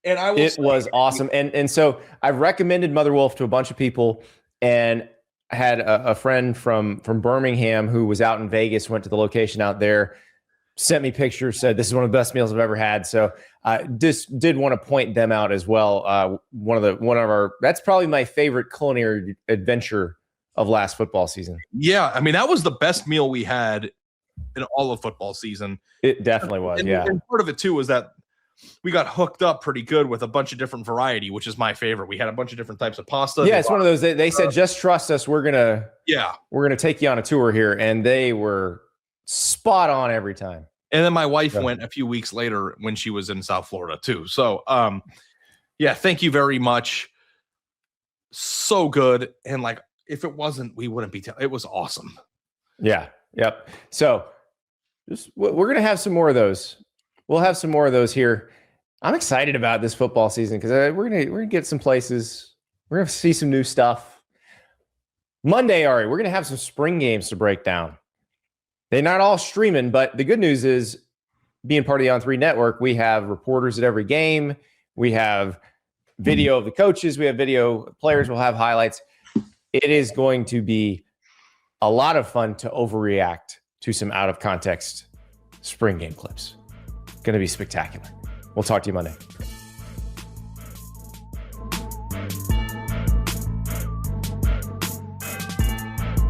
[SPEAKER 2] And I will
[SPEAKER 1] It was awesome. And so I've recommended Mother Wolf to a bunch of people, and I had a friend from Birmingham who was out in Vegas, went to the location out there, sent me pictures, said this is one of the best meals I've ever had. So I just did want to point them out as well. One of our, that's probably my favorite culinary adventure of last football season.
[SPEAKER 2] Yeah, I mean that was the best meal we had in all of football season.
[SPEAKER 1] It definitely was.
[SPEAKER 2] And,
[SPEAKER 1] Yeah.
[SPEAKER 2] and part of it too was that we got hooked up pretty good with a bunch of different variety, which is my favorite. We had a bunch of different types of pasta.
[SPEAKER 1] Yeah, it's one of those. They said, just trust us. We're gonna take you on a tour here, and they were spot on every time.
[SPEAKER 2] And then my wife
[SPEAKER 1] Yeah.
[SPEAKER 2] went a few weeks later when she was in South Florida too. So, yeah, thank you very much. So good. And like, if it wasn't, we wouldn't be. It was awesome.
[SPEAKER 1] Yeah. Yep. So we're going to have some more of those. We'll have some more of those here. I'm excited about this football season because we're gonna get some places. We're gonna see some new stuff. Monday, Ari, we're gonna have some spring games to break down. They're not all streaming, but the good news is, being part of the On3 network, we have reporters at every game. We have video of the coaches. We have video of players. We'll have highlights. It is going to be a lot of fun to overreact to some out of context spring game clips. Going to be spectacular. We'll talk to you Monday.